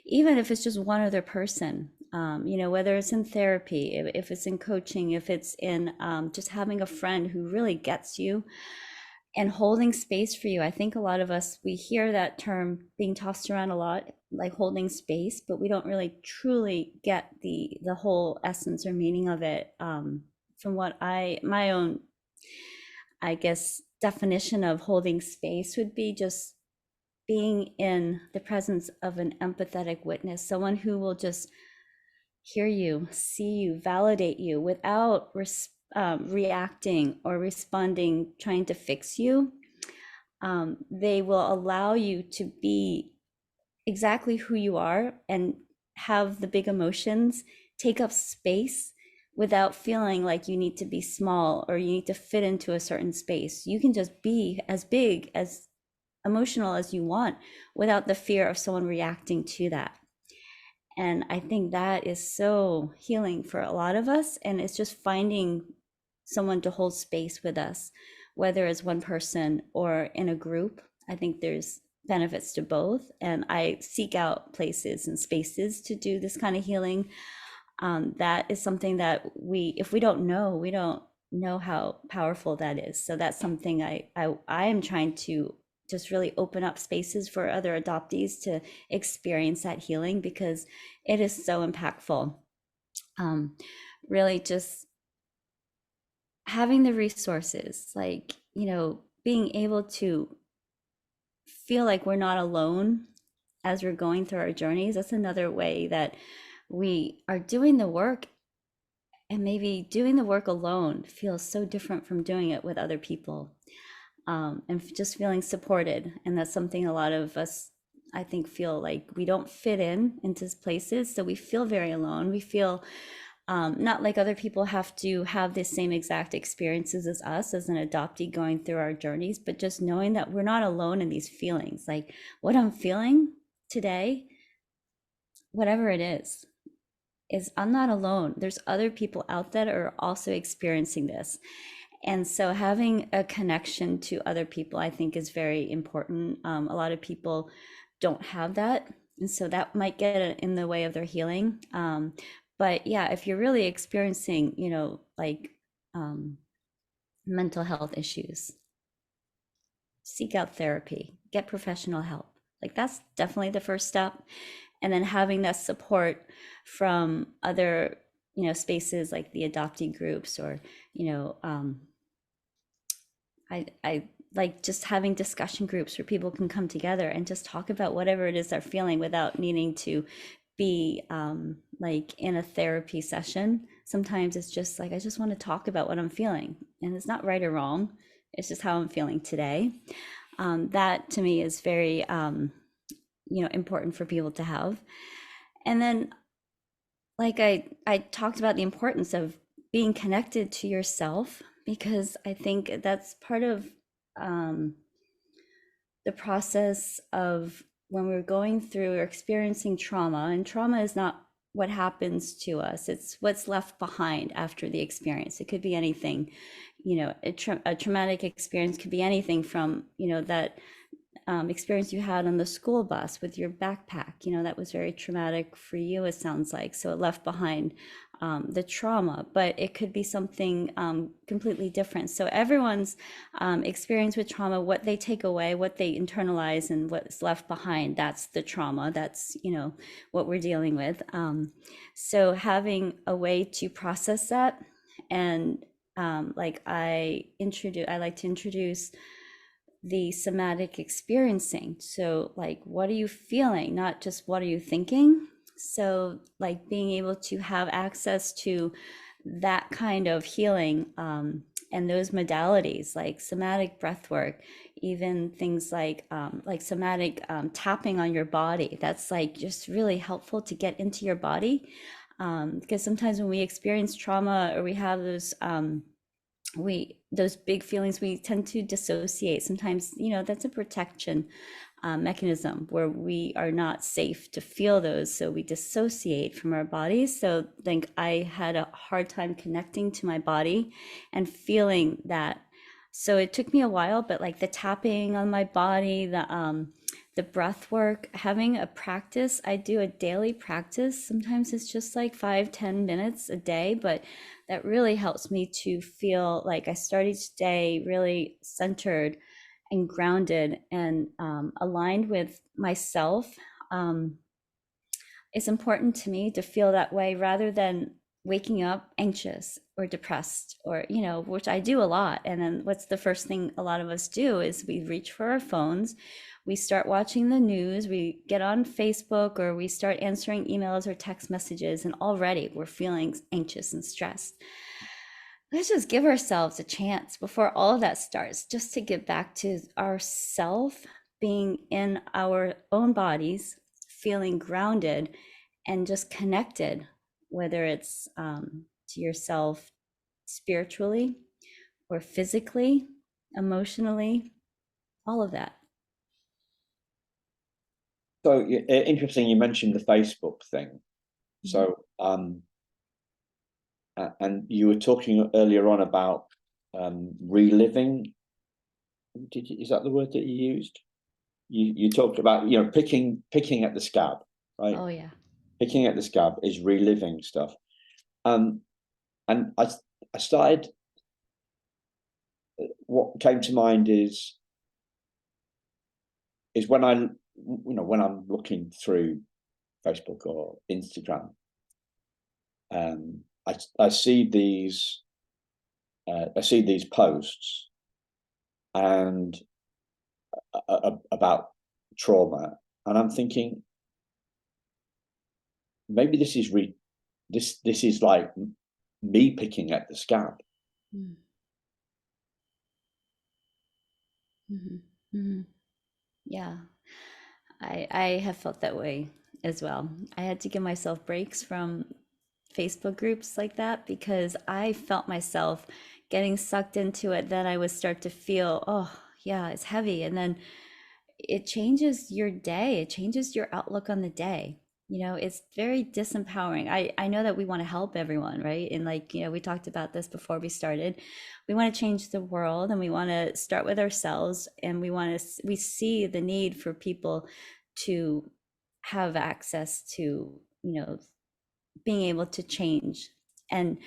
even if it's just one other person. Whether it's in therapy, if it's in coaching, if it's in just having a friend who really gets you and holding space for you. I think a lot of us, we hear that term being tossed around a lot, like holding space, but we don't really truly get the whole essence or meaning of it. From what my own, I guess, definition of holding space would be just being in the presence of an empathetic witness, someone who will just hear you, see you, validate you without reacting or responding, trying to fix you. They will allow you to be exactly who you are and have the big emotions take up space without feeling like you need to be small or you need to fit into a certain space. You can just be as big, as emotional as you want without the fear of someone reacting to that. And I think that is so healing for a lot of us. And it's just finding someone to hold space with us, whether it's one person or in a group. I think there's benefits to both. And I seek out places and spaces to do this kind of healing. That is something that if we don't know how powerful that is. So that's something I am trying to just really open up spaces for other adoptees to experience that healing, because it is so impactful. Really just having the resources, like, being able to feel like we're not alone as we're going through our journeys. That's another way that we are doing the work, and maybe doing the work alone feels so different from doing it with other people. And just feeling supported. And that's something a lot of us, I think, feel like we don't fit into places. So we feel very alone. We feel not like other people have to have the same exact experiences as us as an adoptee going through our journeys, but just knowing that we're not alone in these feelings. Like what I'm feeling today, whatever it is I'm not alone. There's other people out there that are also experiencing this. And so having a connection to other people, I think, is very important. A lot of people don't have that. And so that might get in the way of their healing. But yeah, if you're really experiencing, mental health issues, seek out therapy, get professional help. Like that's definitely the first step. And then having that support from other, spaces like the adoptee groups, or, I like just having discussion groups where people can come together and just talk about whatever it is they're feeling without needing to be like in a therapy session. Sometimes it's just like, I just want to talk about what I'm feeling, and it's not right or wrong. It's just how I'm feeling today. That to me is very, important for people to have. And then, like I talked about the importance of being connected to yourself, because I think that's part of the process of when we're going through or experiencing trauma. And trauma is not what happens to us. It's what's left behind after the experience. It could be anything, a traumatic experience could be anything from, that experience you had on the school bus with your backpack. That was very traumatic for you, it sounds like. So it left behind the trauma, but it could be something completely different. So everyone's experience with trauma, what they take away, what they internalize, and what's left behind, that's the trauma. That's, what we're dealing with. So having a way to process that, and like I like to introduce the somatic experiencing. So, like, what are you feeling? Not just what are you thinking? So, like, being able to have access to that kind of healing, and those modalities, like somatic breath work, even things like somatic tapping on your body. That's like just really helpful to get into your body, because sometimes when we experience trauma or we have those big feelings, we tend to dissociate. Sometimes, that's a protection mechanism where we are not safe to feel those, so we dissociate from our bodies. So I think I had a hard time connecting to my body and feeling that. So it took me a while, but like the tapping on my body, the breath work, having a practice. I do a daily practice. Sometimes it's just like 5-10 minutes a day, but that really helps me to feel like I start each day really centered and grounded and aligned with myself. It's important to me to feel that way rather than waking up anxious or depressed, or, which I do a lot. And then what's the first thing a lot of us do is we reach for our phones, we start watching the news, we get on Facebook, or we start answering emails or text messages, and already we're feeling anxious and stressed. Let's just give ourselves a chance before all of that starts, just to get back to ourself, being in our own bodies, feeling grounded and just connected, whether it's to yourself spiritually or physically, emotionally, all of that. So interesting, you mentioned the Facebook thing. So and you were talking earlier on about reliving. Is that the word that you used? You talked about picking at the scab, right? Oh yeah. Picking at the scab is reliving stuff. And I started. What came to mind is when when I'm looking through Facebook or Instagram, I see these posts and about trauma, and I'm thinking maybe this is like me picking at the scab. Mm-hmm. Mm-hmm. Yeah, I have felt that way as well. I had to give myself breaks from Facebook groups like that because I felt myself getting sucked into it. Then I would start to feel, oh, yeah, it's heavy. And then it changes your day, it changes your outlook on the day. It's very disempowering. I know that we want to help everyone, right? And like, we talked about this before we started. We want to change the world, and we want to start with ourselves, and we see the need for people to have access to, being able to change. And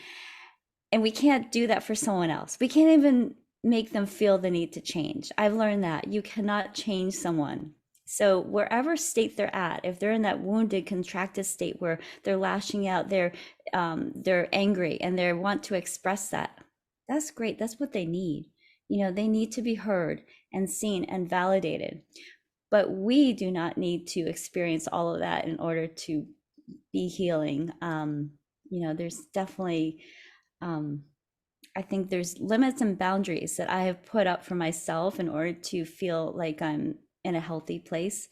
we can't do that for someone else. We can't even make them feel the need to change. I've learned that you cannot change someone. So wherever state they're at, if they're in that wounded, contracted state where they're lashing out, they're angry and they want to express that, that's great. That's what they need. They need to be heard and seen and validated. But we do not need to experience all of that in order to be healing. There's definitely, I think there's limits and boundaries that I have put up for myself in order to feel like I'm in a healthy place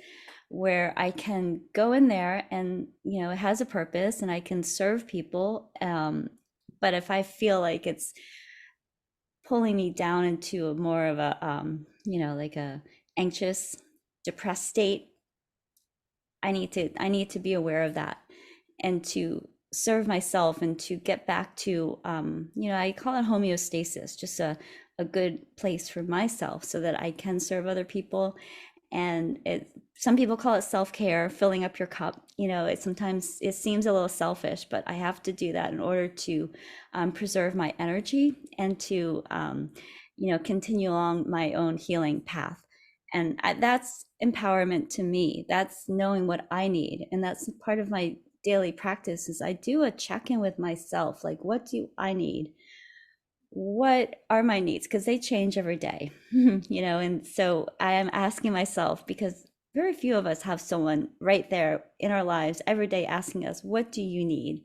where I can go in there and, it has a purpose and I can serve people. But if I feel like it's pulling me down into a more of a, like a anxious, depressed state, I need to be aware of that and to serve myself and to get back to, I call it homeostasis, just a good place for myself so that I can serve other people. And some people call it self-care, filling up your cup. Sometimes it seems a little selfish, but I have to do that in order to preserve my energy and to continue along my own healing path. And that's empowerment to me. That's knowing what I need. And that's part of my daily practice is I do a check-in with myself, like, what do I need? What are my needs? Because they change every day, and so I am asking myself, because very few of us have someone right there in our lives every day asking us, what do you need?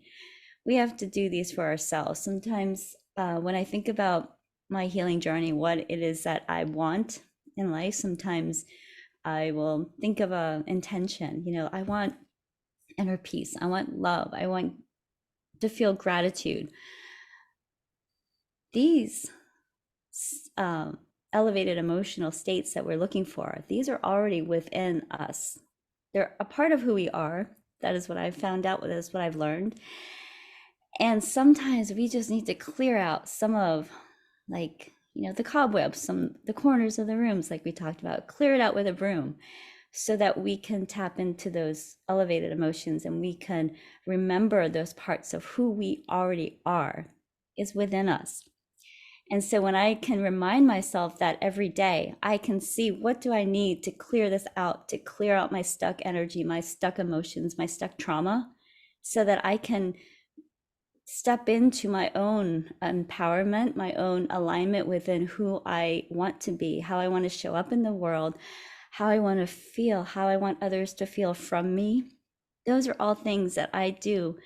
We have to do these for ourselves. Sometimes when I think about my healing journey, what it is that I want in life, sometimes I will think of a intention. I want inner peace. I want love. I want to feel gratitude. These elevated emotional states that we're looking for, these are already within us. They're a part of who we are. That is what I've found out. That is what I've learned. And sometimes we just need to clear out some of, the cobwebs, the corners of the rooms, like we talked about, clear it out with a broom so that we can tap into those elevated emotions and we can remember those parts of who we already are is within us. And so when I can remind myself that every day, I can see, what do I need to clear this out, to clear out my stuck energy, my stuck emotions, my stuck trauma, so that I can step into my own empowerment, my own alignment within who I want to be, how I want to show up in the world, how I want to feel, how I want others to feel from me. Those are all things that I do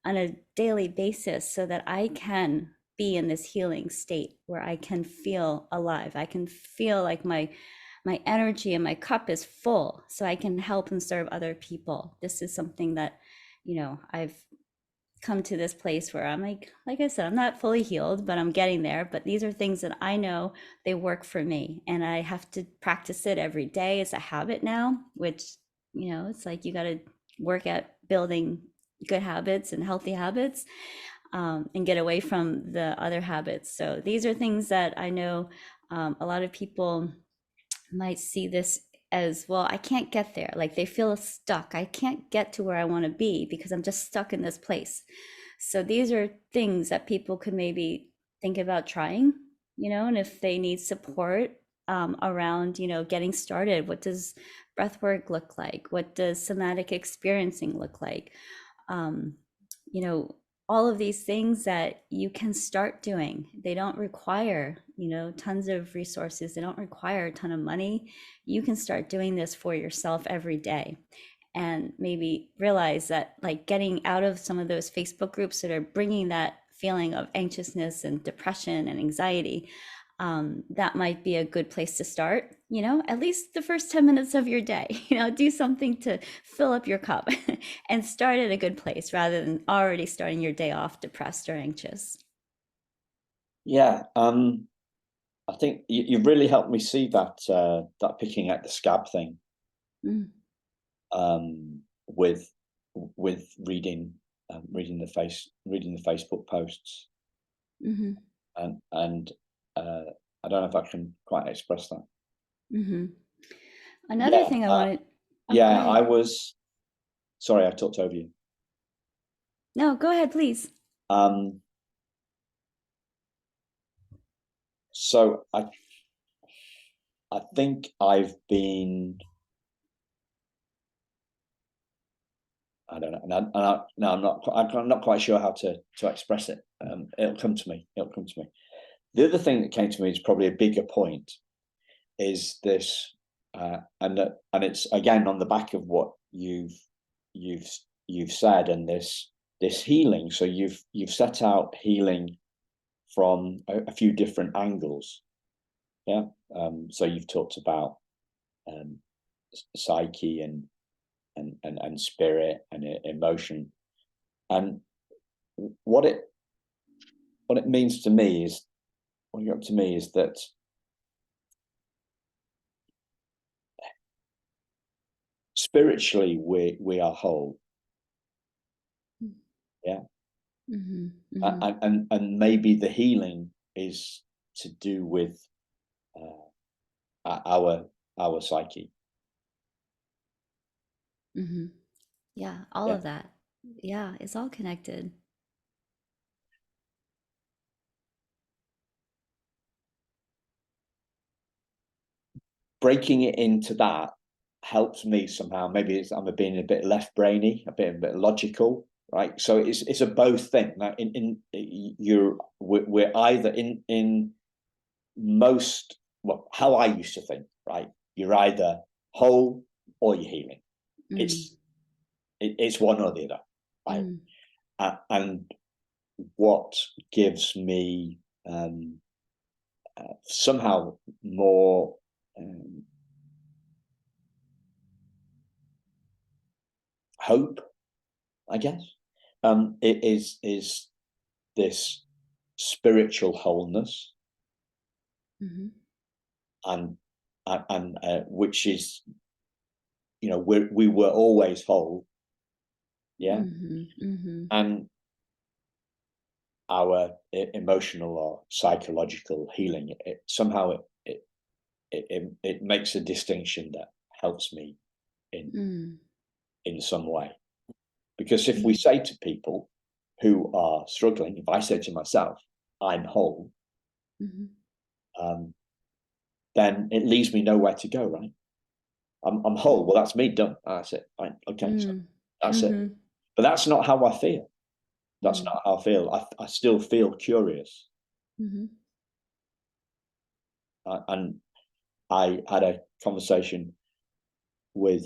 on a daily basis so that I can be in this healing state where I can feel alive. I can feel like my energy and my cup is full so I can help and serve other people. This is something that, I've come to this place where I'm like I said, I'm not fully healed, but I'm getting there. But these are things that I know they work for me, and I have to practice it every day. It's a habit now, which, it's like you got to work at building good habits and healthy habits, and get away from the other habits. So these are things that I know a lot of people might see this as, well, I can't get there. Like they feel stuck. I can't get to where I want to be because I'm just stuck in this place. So these are things that people could maybe think about trying, and if they need support around, getting started, what does breath work look like? What does somatic experiencing look like? You know, all of these things that you can start doing. They don't require, tons of resources. They don't require a ton of money. You can start doing this for yourself every day, and maybe realize that, like, getting out of some of those Facebook groups that are bringing that feeling of anxiousness and depression and anxiety, that might be a good place to start. At least the first 10 minutes of your day, do something to fill up your cup and start at a good place rather than already starting your day off depressed or anxious. Yeah, I think you've really helped me see that picking at the scab thing, Mm. with reading the Facebook posts, Mm-hmm. and I don't know if I can quite express that. Mm-hmm. Another Yeah, thing I wanted. Oh, go yeah. ahead. I was sorry, I talked over you. No, go ahead, please. So I think I've been. I don't know. No, I'm not quite sure how to express it. It'll come to me. The other thing that came to me is probably a bigger point. Is this, and it's again on the back of what you've said, and this healing. So you've set out healing from a few different angles. Yeah. So you've talked about um, psyche and spirit and emotion, and what it means to me is, that spiritually we are whole, Yeah. Mm-hmm. Mm-hmm. And maybe the healing is to do with our psyche. Mm-hmm. Yeah, all Yeah. of that. Yeah, it's all connected. Breaking it into that helps me somehow. Maybe I'm being a bit left brainy, a bit logical, right? So it's a both thing. Like we're either in most, well, how I used to think, right? You're either whole or you're healing. Mm, It's one or the other, right? mm, And what gives me somehow more hope, I guess, it is this spiritual wholeness, mm-hmm. and which is, we were always whole, yeah, Mm-hmm. Mm-hmm. and our emotional or psychological healing, it somehow it makes a distinction that helps me in Mm, in some way. Because if we mm, say to people who are struggling, if I say to myself, I'm whole, mm-hmm. um, then it leaves me nowhere to go, right? I'm whole. Well, that's me done. That's it. Right. Okay. So Mm, that's it. mm-hmm. But that's not how I feel. That's Mm, not how I feel. I still feel curious. mm-hmm. And I had a conversation with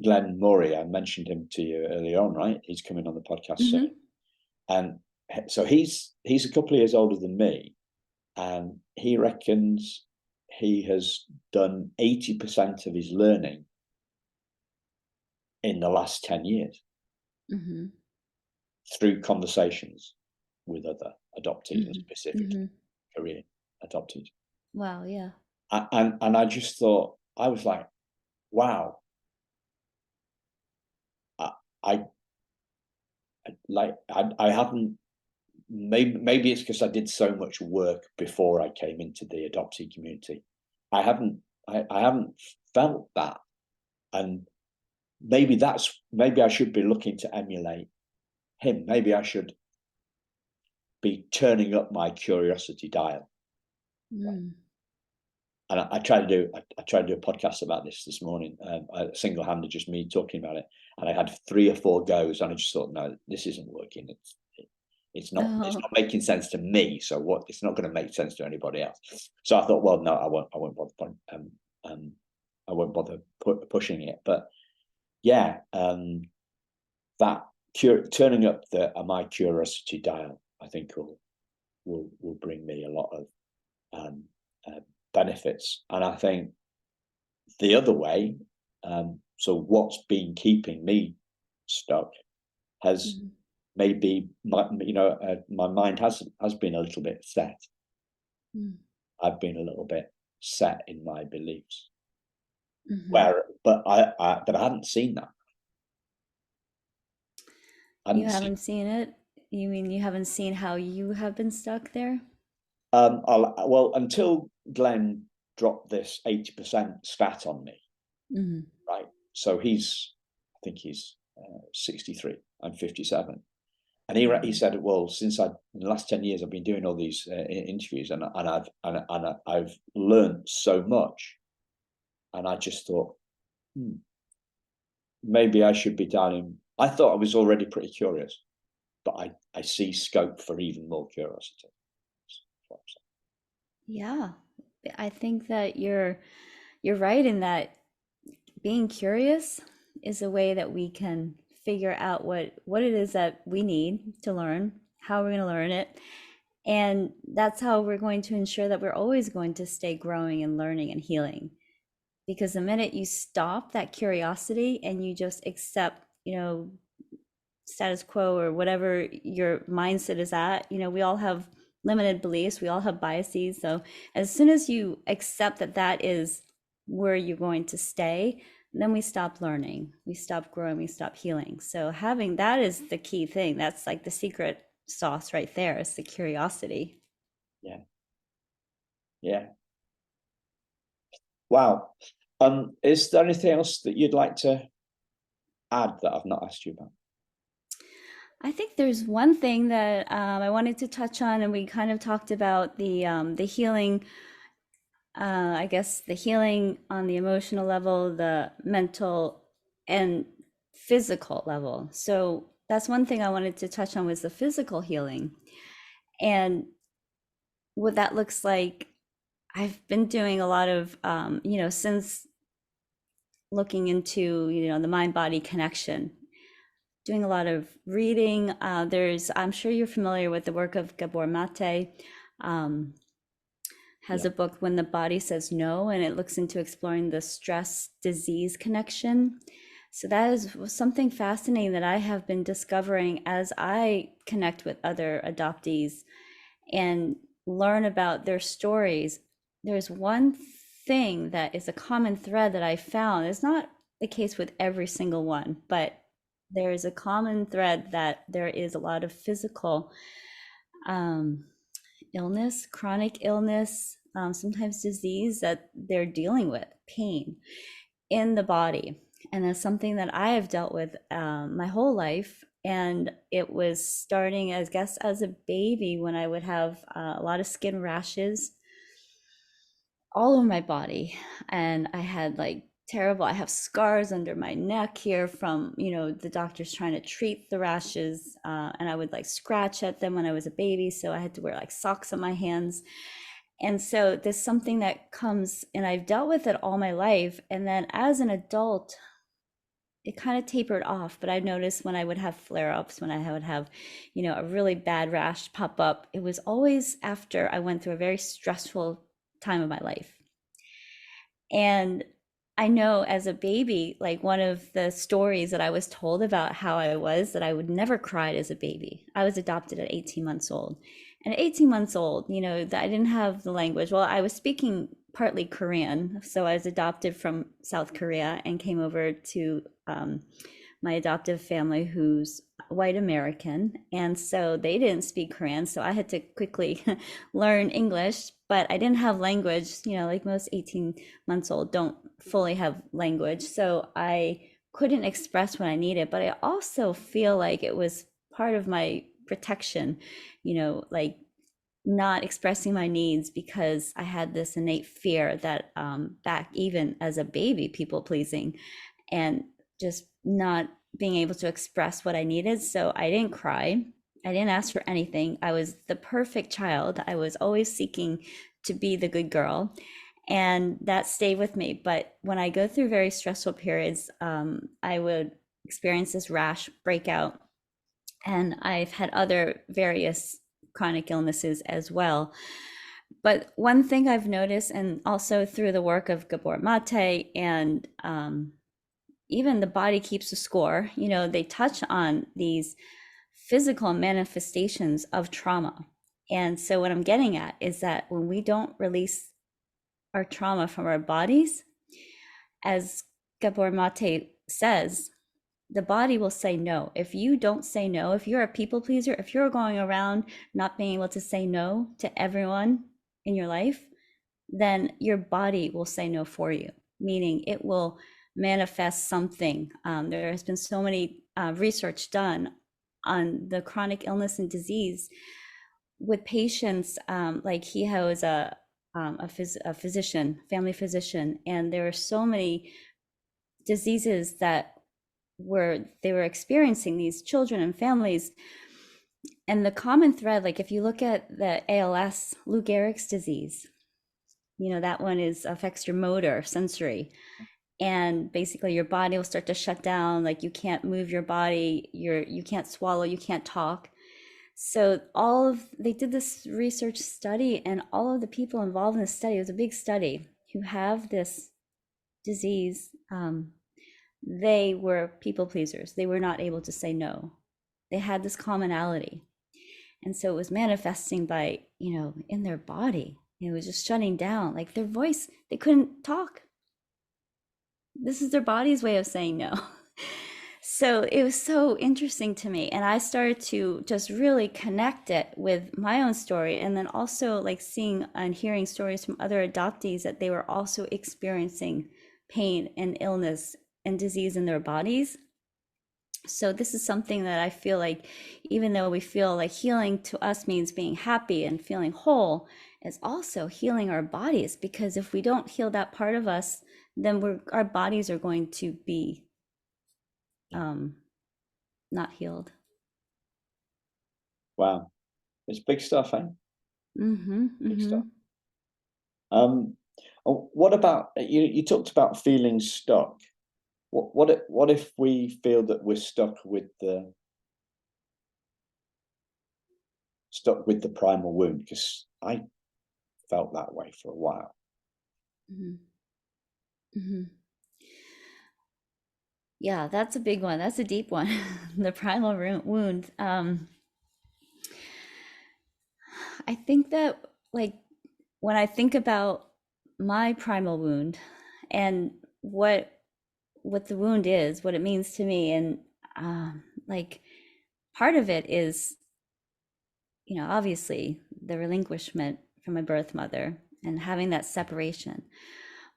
Glenn Murray. I mentioned him to you earlier on, right? He's coming on the podcast soon. Mm-hmm. And so he's a couple of years older than me. And he reckons he has done 80% of his learning in the last 10 years Mm-hmm. through conversations with other adoptees, and Mm-hmm. specifically Mm-hmm. Korean adoptees. Wow, yeah. And I just thought, I was like, wow, I, I I haven't, maybe it's because I did so much work before I came into the adoptee community. I haven't felt that. And maybe I should be looking to emulate him. Maybe I should be turning up my curiosity dial. Mm. And I tried to do a podcast about this morning, single-handed, just me talking about it. And I had 3 or 4 goes, and I just thought, no, this isn't working. It's not Oh, making sense to me. So what? It's not going to make sense to anybody else. So I thought, well, no, I won't bother. I won't bother pushing it. But yeah, that turning up my curiosity dial, I think will bring me a lot of um, uh, benefits. And I think the other way, so what's been keeping me stuck has mm-hmm. maybe my mind has been a little bit set. I've been a little bit set in my beliefs, Mm-hmm. where but I hadn't seen that. I You hadn't seen. haven't seen it? You mean you haven't seen how you have been stuck there? Well, until Glenn dropped this 80% stat on me, Mm-hmm. right? So I think he's 63. I'm 57. And he said, well, since in the last 10 years, I've been doing all these interviews, and I've learned so much. And I just thought, maybe I should be dialing. I thought I was already pretty curious, but I see scope for even more curiosity. Yeah. I think that you're right in that being curious is a way that we can figure out what it is that we need to learn, how we're going to learn it, and that's how we're going to ensure that we're always going to stay growing and learning and healing. Because the minute you stop that curiosity and you just accept, status quo or whatever your mindset is at, we all have limited beliefs, we all have biases. So as soon as you accept that that is where you're going to stay, then we stop learning, we stop growing, we stop healing. So having that is the key thing. That's like the secret sauce right there, is the curiosity. Yeah. Yeah. Wow. Is there anything else that you'd like to add that I've not asked you about? I think there's one thing that I wanted to touch on, and we kind of talked about the healing. I guess the healing on the emotional level, the mental and physical level. So that's one thing I wanted to touch on, was the physical healing, and what that looks like. I've been doing a lot of, since looking into, the mind body connection, doing a lot of reading. I'm sure you're familiar with the work of Gabor Mate. Has Yeah. a book, When the Body Says No, and it looks into exploring the stress disease connection. So that is something fascinating that I have been discovering as I connect with other adoptees and learn about their stories. There's one thing that is a common thread that I found. It's not the case with every single one, but there is a common thread that there is a lot of physical illness, chronic illness, sometimes disease that they're dealing with, pain in the body. And that's something that I have dealt with my whole life. And it was starting, I guess, as a baby, when I would have a lot of skin rashes all over my body. And I had like I have scars under my neck here from, the doctors trying to treat the rashes. And I would like scratch at them when I was a baby. So I had to wear like socks on my hands. And so there's something that comes, and I've dealt with it all my life. And then as an adult, it kind of tapered off. But I noticed when I would have flare ups, when I would have, a really bad rash pop up, it was always after I went through a very stressful time of my life. And I know as a baby, like one of the stories that I was told about how I was, that I would never cried as a baby. I was adopted at 18 months old. And at 18 months old, I didn't have the language. Well, I was speaking partly Korean. So I was adopted from South Korea and came over to my adoptive family, who's white American. And so they didn't speak Korean. So I had to quickly learn English, but I didn't have language, like most 18 months old don't fully have language. So I couldn't express what I needed, but I also feel like it was part of my protection, like not expressing my needs, because I had this innate fear that back even as a baby, people pleasing and just not being able to express what I needed. So I didn't cry. I didn't ask for anything. I was the perfect child. I was always seeking to be the good girl. And that stayed with me. But when I go through very stressful periods, I would experience this rash breakout. And I've had other various chronic illnesses as well. But one thing I've noticed, and also through the work of Gabor Mate and even The Body Keeps a Score, they touch on these physical manifestations of trauma. And so what I'm getting at is that when we don't release our trauma from our bodies, as Gabor Mate says, the body will say no. If you don't say no, if you're a people pleaser, if you're going around not being able to say no to everyone in your life, then your body will say no for you, meaning it will manifest something. There has been so many research done on the chronic illness and disease with patients. Like he was a physician, family physician, and there are so many diseases that they were experiencing, these children and families. And the common thread, like if you look at the ALS, Lou Gehrig's disease, that one affects your motor sensory, and basically your body will start to shut down, like you can't move your body, you can't swallow, you can't talk. So they did this research study, and all of the people involved in the study, it was a big study, who have this disease, they were people pleasers. They were not able to say no. They had this commonality. And so it was manifesting by, in their body. It was just shutting down, like their voice, they couldn't talk. This is their body's way of saying no. So it was so interesting to me. And I started to just really connect it with my own story. And then also like seeing and hearing stories from other adoptees that they were also experiencing pain and illness and disease in their bodies. So this is something that I feel like, even though we feel like healing to us means being happy and feeling whole, is also healing our bodies. Because if we don't heal that part of us, then our bodies are going to be um, not healed. Wow, it's big stuff, eh? Mm-hmm. Big Mm-hmm. stuff. What about you talked about feeling stuck. What if we feel that we're stuck with the primal wound? Because I felt that way for a while. Mm-hmm. Mm-hmm. Yeah, that's a big one. That's a deep one. The primal wound. I think that, like, when I think about my primal wound and what the wound is, what it means to me, and like part of it is, obviously the relinquishment from my birth mother and having that separation.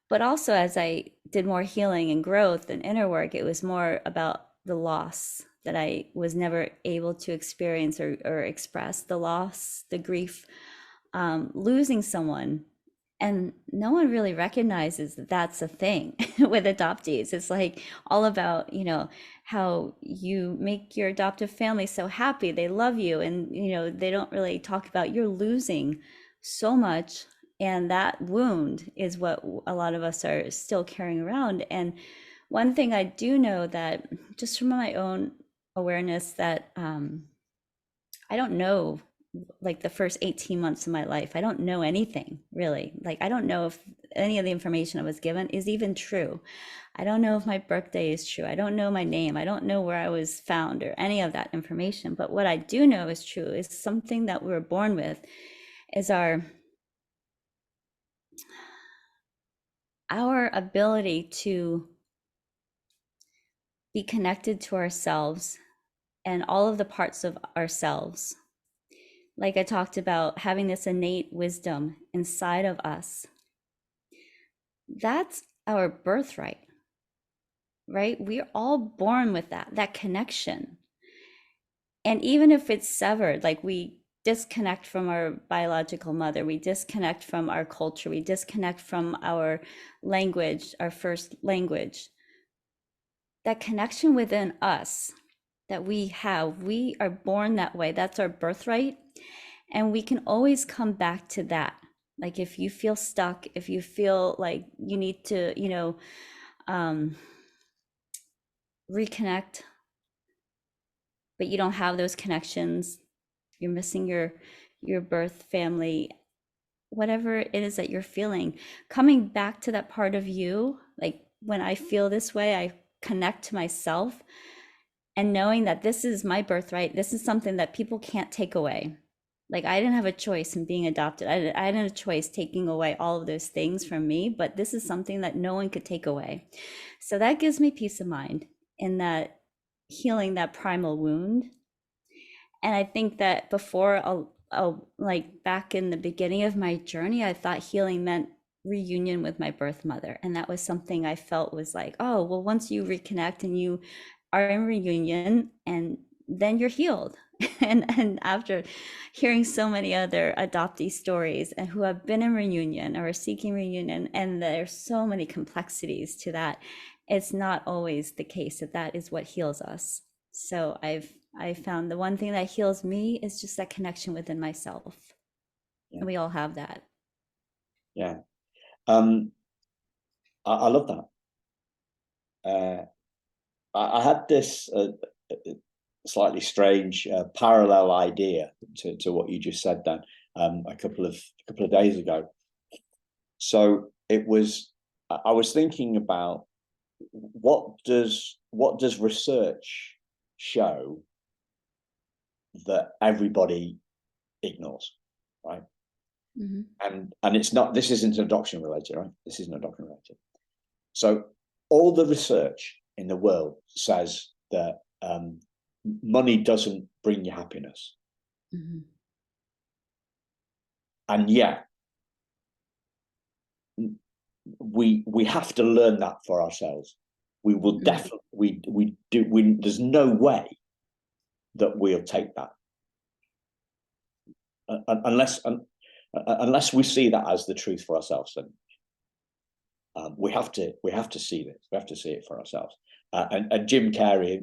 But also, as I did more healing and growth and inner work, it was more about the loss that I was never able to experience or express, the loss, the grief, losing someone. And no one really recognizes that that's a thing with adoptees. It's like all about, how you make your adoptive family so happy. They love you. And, they don't really talk about you're losing so much. And that wound is what a lot of us are still carrying around. And one thing I do know, that just from my own awareness, that I don't know, like the first 18 months of my life, I don't know anything really. Like, I don't know if any of the information I was given is even true. I don't know if my birthday is true. I don't know my name. I don't know where I was found or any of that information. But what I do know is true is something that we were born with, is our ability to be connected to ourselves and all of the parts of ourselves. Like I talked about, having this innate wisdom inside of us. That's our birthright, right? We're all born with that connection. And even if it's severed, like we disconnect from our biological mother, we disconnect from our culture, we disconnect from our language, our first language, that connection within us that we have, we are born that way. That's our birthright. And we can always come back to that. Like if you feel stuck, if you feel like you need to, reconnect, but you don't have those connections, you're missing your birth family, whatever it is that you're feeling, coming back to that part of you. Like when I feel this way, I connect to myself, and knowing that this is my birthright, this is something that people can't take away. Like I didn't have a choice in being adopted. I didn't have a choice taking away all of those things from me, but this is something that no one could take away. So that gives me peace of mind in that healing that primal wound. And I think that before, like back in the beginning of my journey, I thought healing meant reunion with my birth mother. And that was something I felt was like, oh, well, once you reconnect and you are in reunion, and then you're healed. And after hearing so many other adoptee stories and who have been in reunion or are seeking reunion, and there's so many complexities to that, it's not always the case that that is what heals us. So I found the one thing that heals me is just that connection within myself. Yeah, And we all have that. yeah. I love that. I had this slightly strange parallel idea to what you just said then a couple of days ago. So it was, I was thinking about what does research show that everybody ignores, right? Mm-hmm. And it's not, this isn't adoption related, right? This isn't adoption related. So all the research in the world says that money doesn't bring you happiness. Mm-hmm. And yet we have to learn that for ourselves. We will definitely there's no way that we'll take that unless we see that as the truth for ourselves. Then we have to see this. We have to see it for ourselves. And Jim Carrey,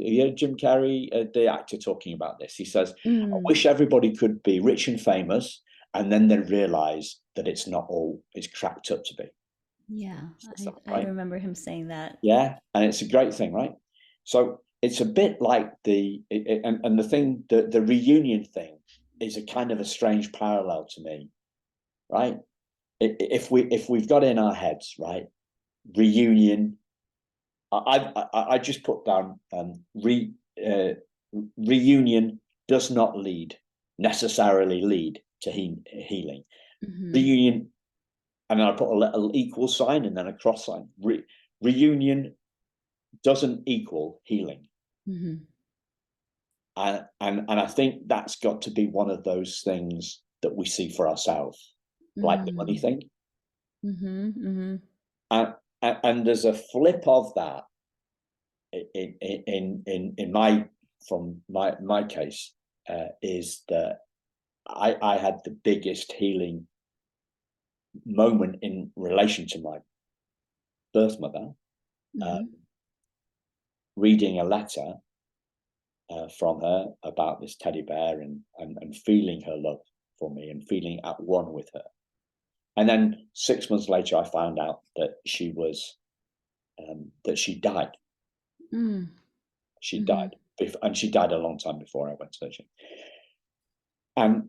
the actor, talking about this, he says, "I wish everybody could be rich and famous, and then they realize that it's not all it's cracked up to be." Yeah, That, I right? remember him saying that. Yeah, and it's a great thing, right? So it's a bit like the reunion thing is a kind of a strange parallel to me, right? If we've got in our heads, right, reunion. I just put down reunion does not necessarily lead to healing. Mm-hmm. Reunion, and I put a little equal sign and then a cross sign. Reunion doesn't equal healing. Mm-hmm. And I think that's got to be one of those things that we see for ourselves, like the money thing. Mm-hmm. Mm-hmm. And there's a flip of that in my case, is that I had the biggest healing moment in relation to my birth mother, Mm-hmm. reading a letter from her about this teddy bear and feeling her love for me and feeling at one with her. And then 6 months later, I found out that she died. She Mm-hmm. died, and she died a long time before I went searching. And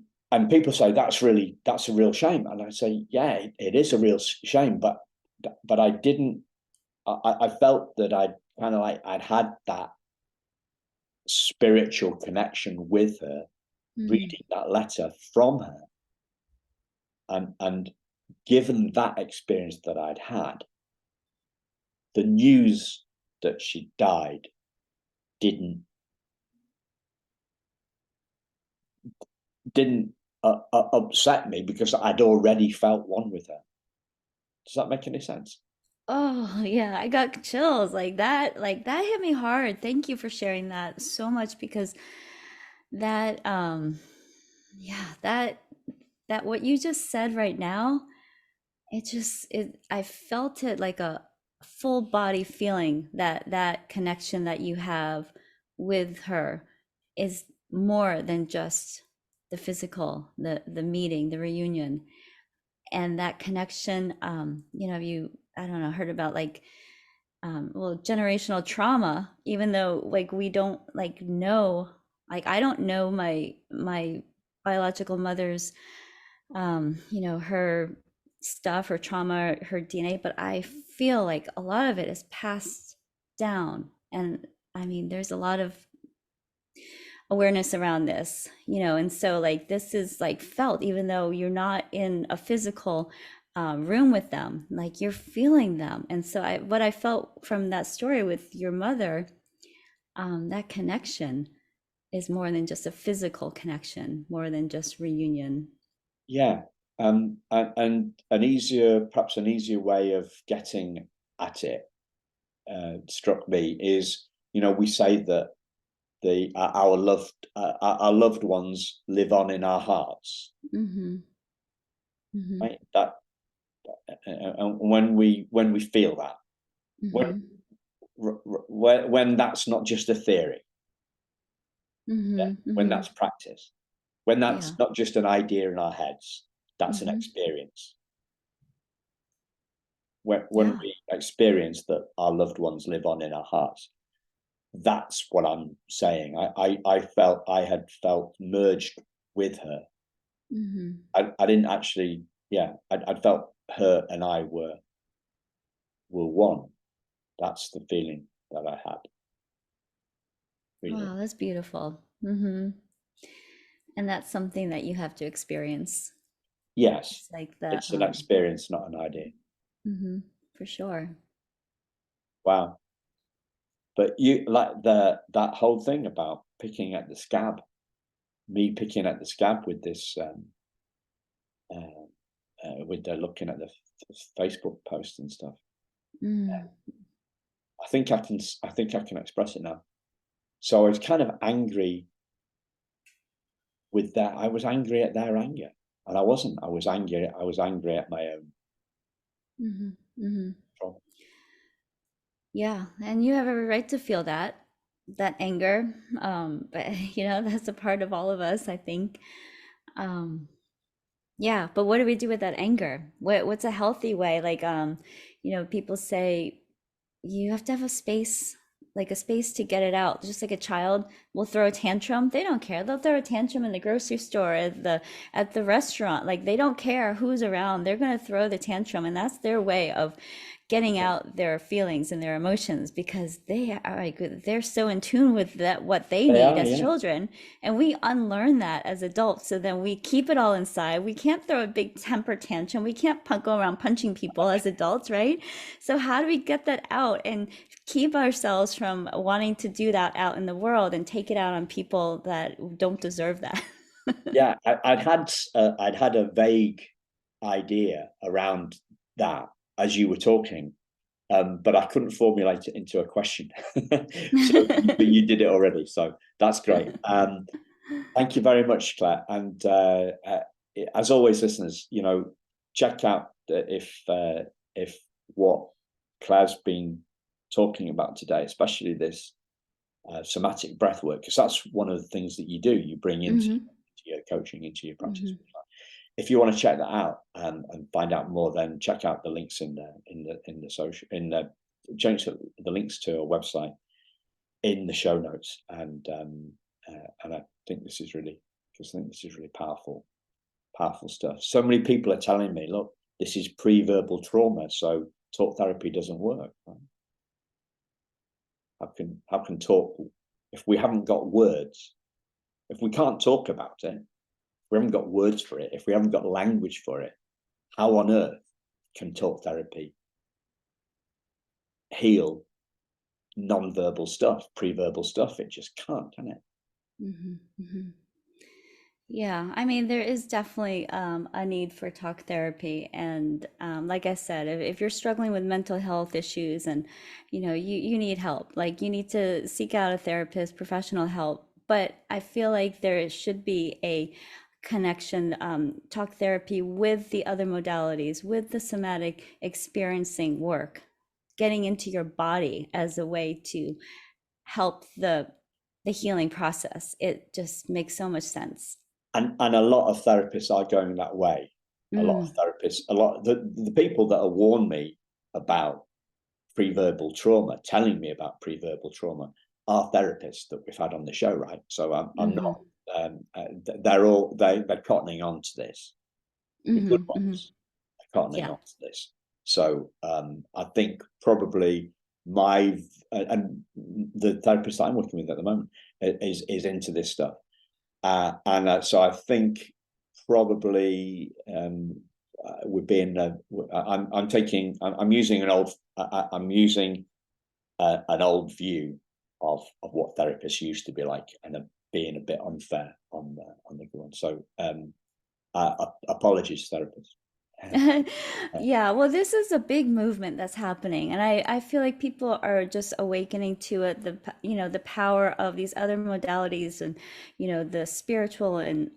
people say that's a real shame, and I say, yeah, it is a real shame, but I didn't. I felt that I'd had that spiritual connection with her, reading that letter from her, and given that experience that I'd had, the news that she died didn't upset me because I'd already felt one with her. Does that make any sense? Oh, yeah, I got chills like that. Like that hit me hard. Thank you for sharing that so much because that yeah, that what you just said right now, it I felt it like a full body feeling that that connection that you have with her is more than just the physical, the meeting, the reunion. And that connection, you, I don't know, heard about like well, generational trauma, even though like we don't like know, like I don't know my biological mother's her stuff, her trauma, her DNA, but I feel like a lot of it is passed down. And I mean, there's a lot of awareness around this, and so like this is like felt, even though you're not in a physical room with them, like you're feeling them. And so what I felt from that story with your mother, that connection is more than just a physical connection, more than just reunion. Yeah, and perhaps an easier way of getting at it, struck me is, we say that our loved ones live on in our hearts, Mm-hmm. Mm-hmm. right? That and when we feel that, when Mm-hmm. that's not just a theory, yeah, Mm-hmm. when Mm-hmm. that's practice, when Yeah. that's not just an idea in our heads, that's an Mm-hmm. experience. When Yeah. we experience that our loved ones live on in our hearts, that's what I'm saying. I felt I had felt merged with her. Mm-hmm. I didn't actually, yeah, I felt her and I were one. That's the feeling that I had, really. Wow, that's beautiful. Mm-hmm. And that's something that you have to experience. Yes, It's like the it's an experience, not an idea. mm-hmm, for sure. Wow. But you like that whole thing about picking at the scab, me picking at the scab with this, with the looking at the Facebook post and stuff. Mm. I think I can express it now. So I was kind of angry with that. I was angry at their anger, and I wasn't. I was angry at my own. Mm-hmm. Mm-hmm. Trauma. Yeah, and you have every right to feel that anger. But you know, that's a part of all of us, I think. Um, yeah, but what do we do with that anger? What's a healthy way? Like, you know, people say you have to have a space, like a space to get it out. Just like a child will throw a tantrum. They don't care. They'll throw a tantrum in the grocery store, at the restaurant. Like they don't care who's around. They're gonna throw the tantrum, and that's their way of getting out their feelings and their emotions because they are like they're so in tune with that what they They need are, as yeah. children, and we unlearn that as adults, so then we keep it all inside. We can't throw a big temper tantrum. We can't go around punching people as adults, right? So how do we get that out and keep ourselves from wanting to do that out in the world and take it out on people that don't deserve that? Yeah, I'd had a vague idea around that as you were talking, but I couldn't formulate it into a question. So, but you did it already, so that's great. Thank you very much, Claire. And as always, listeners, you know, check out if what Claire's been talking about today, especially this somatic breath work, because that's one of the things that you do. You bring into your coaching, into your practice. If you want to check that out and find out more, then check out the links in the social change the links to our website in the show notes. And I think this is really powerful stuff. So many people are telling me, look, this is pre-verbal trauma, so talk therapy doesn't work. Right? How can talk, if we haven't got words, if we can't talk about it, if we haven't got words for it, if we haven't got language for it, how on earth can talk therapy heal non-verbal stuff, pre-verbal stuff? It just can't, can it? Mm-hmm, mm-hmm. Yeah, I mean, there is definitely a need for talk therapy. And like I said, if you're struggling with mental health issues and, you know, you need help, like you need to seek out a therapist, professional help. But I feel like there should be a connection, talk therapy with the other modalities, with the somatic experiencing work, getting into your body as a way to help the healing process. It just makes so much sense. And a lot of therapists are going that way. A lot of therapists, the people that have warned me about pre-verbal trauma, telling me about pre-verbal trauma, are therapists that we've had on the show, right? So I'm not. They're cottoning on to this. The good ones are cottoning on to this. So I think probably and the therapist that I'm working with at the moment is into this stuff. So I think probably we're being. I'm using an old view of what therapists used to be like, and being a bit unfair on the good one. So apologies, therapists. Yeah, well, this is a big movement that's happening, and I feel like people are just awakening to it, you know, the power of these other modalities, and you know, the spiritual, and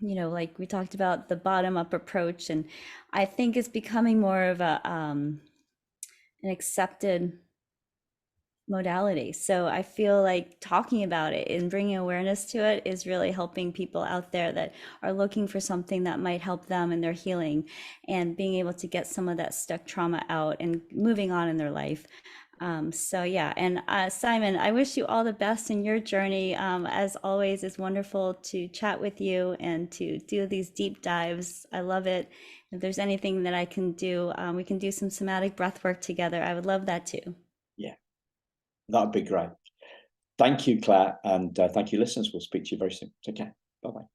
you know, like we talked about, the bottom up approach. And I think it's becoming more of a an accepted modality. So I feel like talking about it and bringing awareness to it is really helping people out there that are looking for something that might help them in their healing, and being able to get some of that stuck trauma out and moving on in their life. So yeah, and Simon, I wish you all the best in your journey. As always, it's wonderful to chat with you and to do these deep dives. I love it. If there's anything that I can do, we can do some somatic breath work together. I would love that too. Yeah, that'd be great. Thank you, Claire, and thank you, listeners. We'll speak to you very soon. Take care. Bye-bye.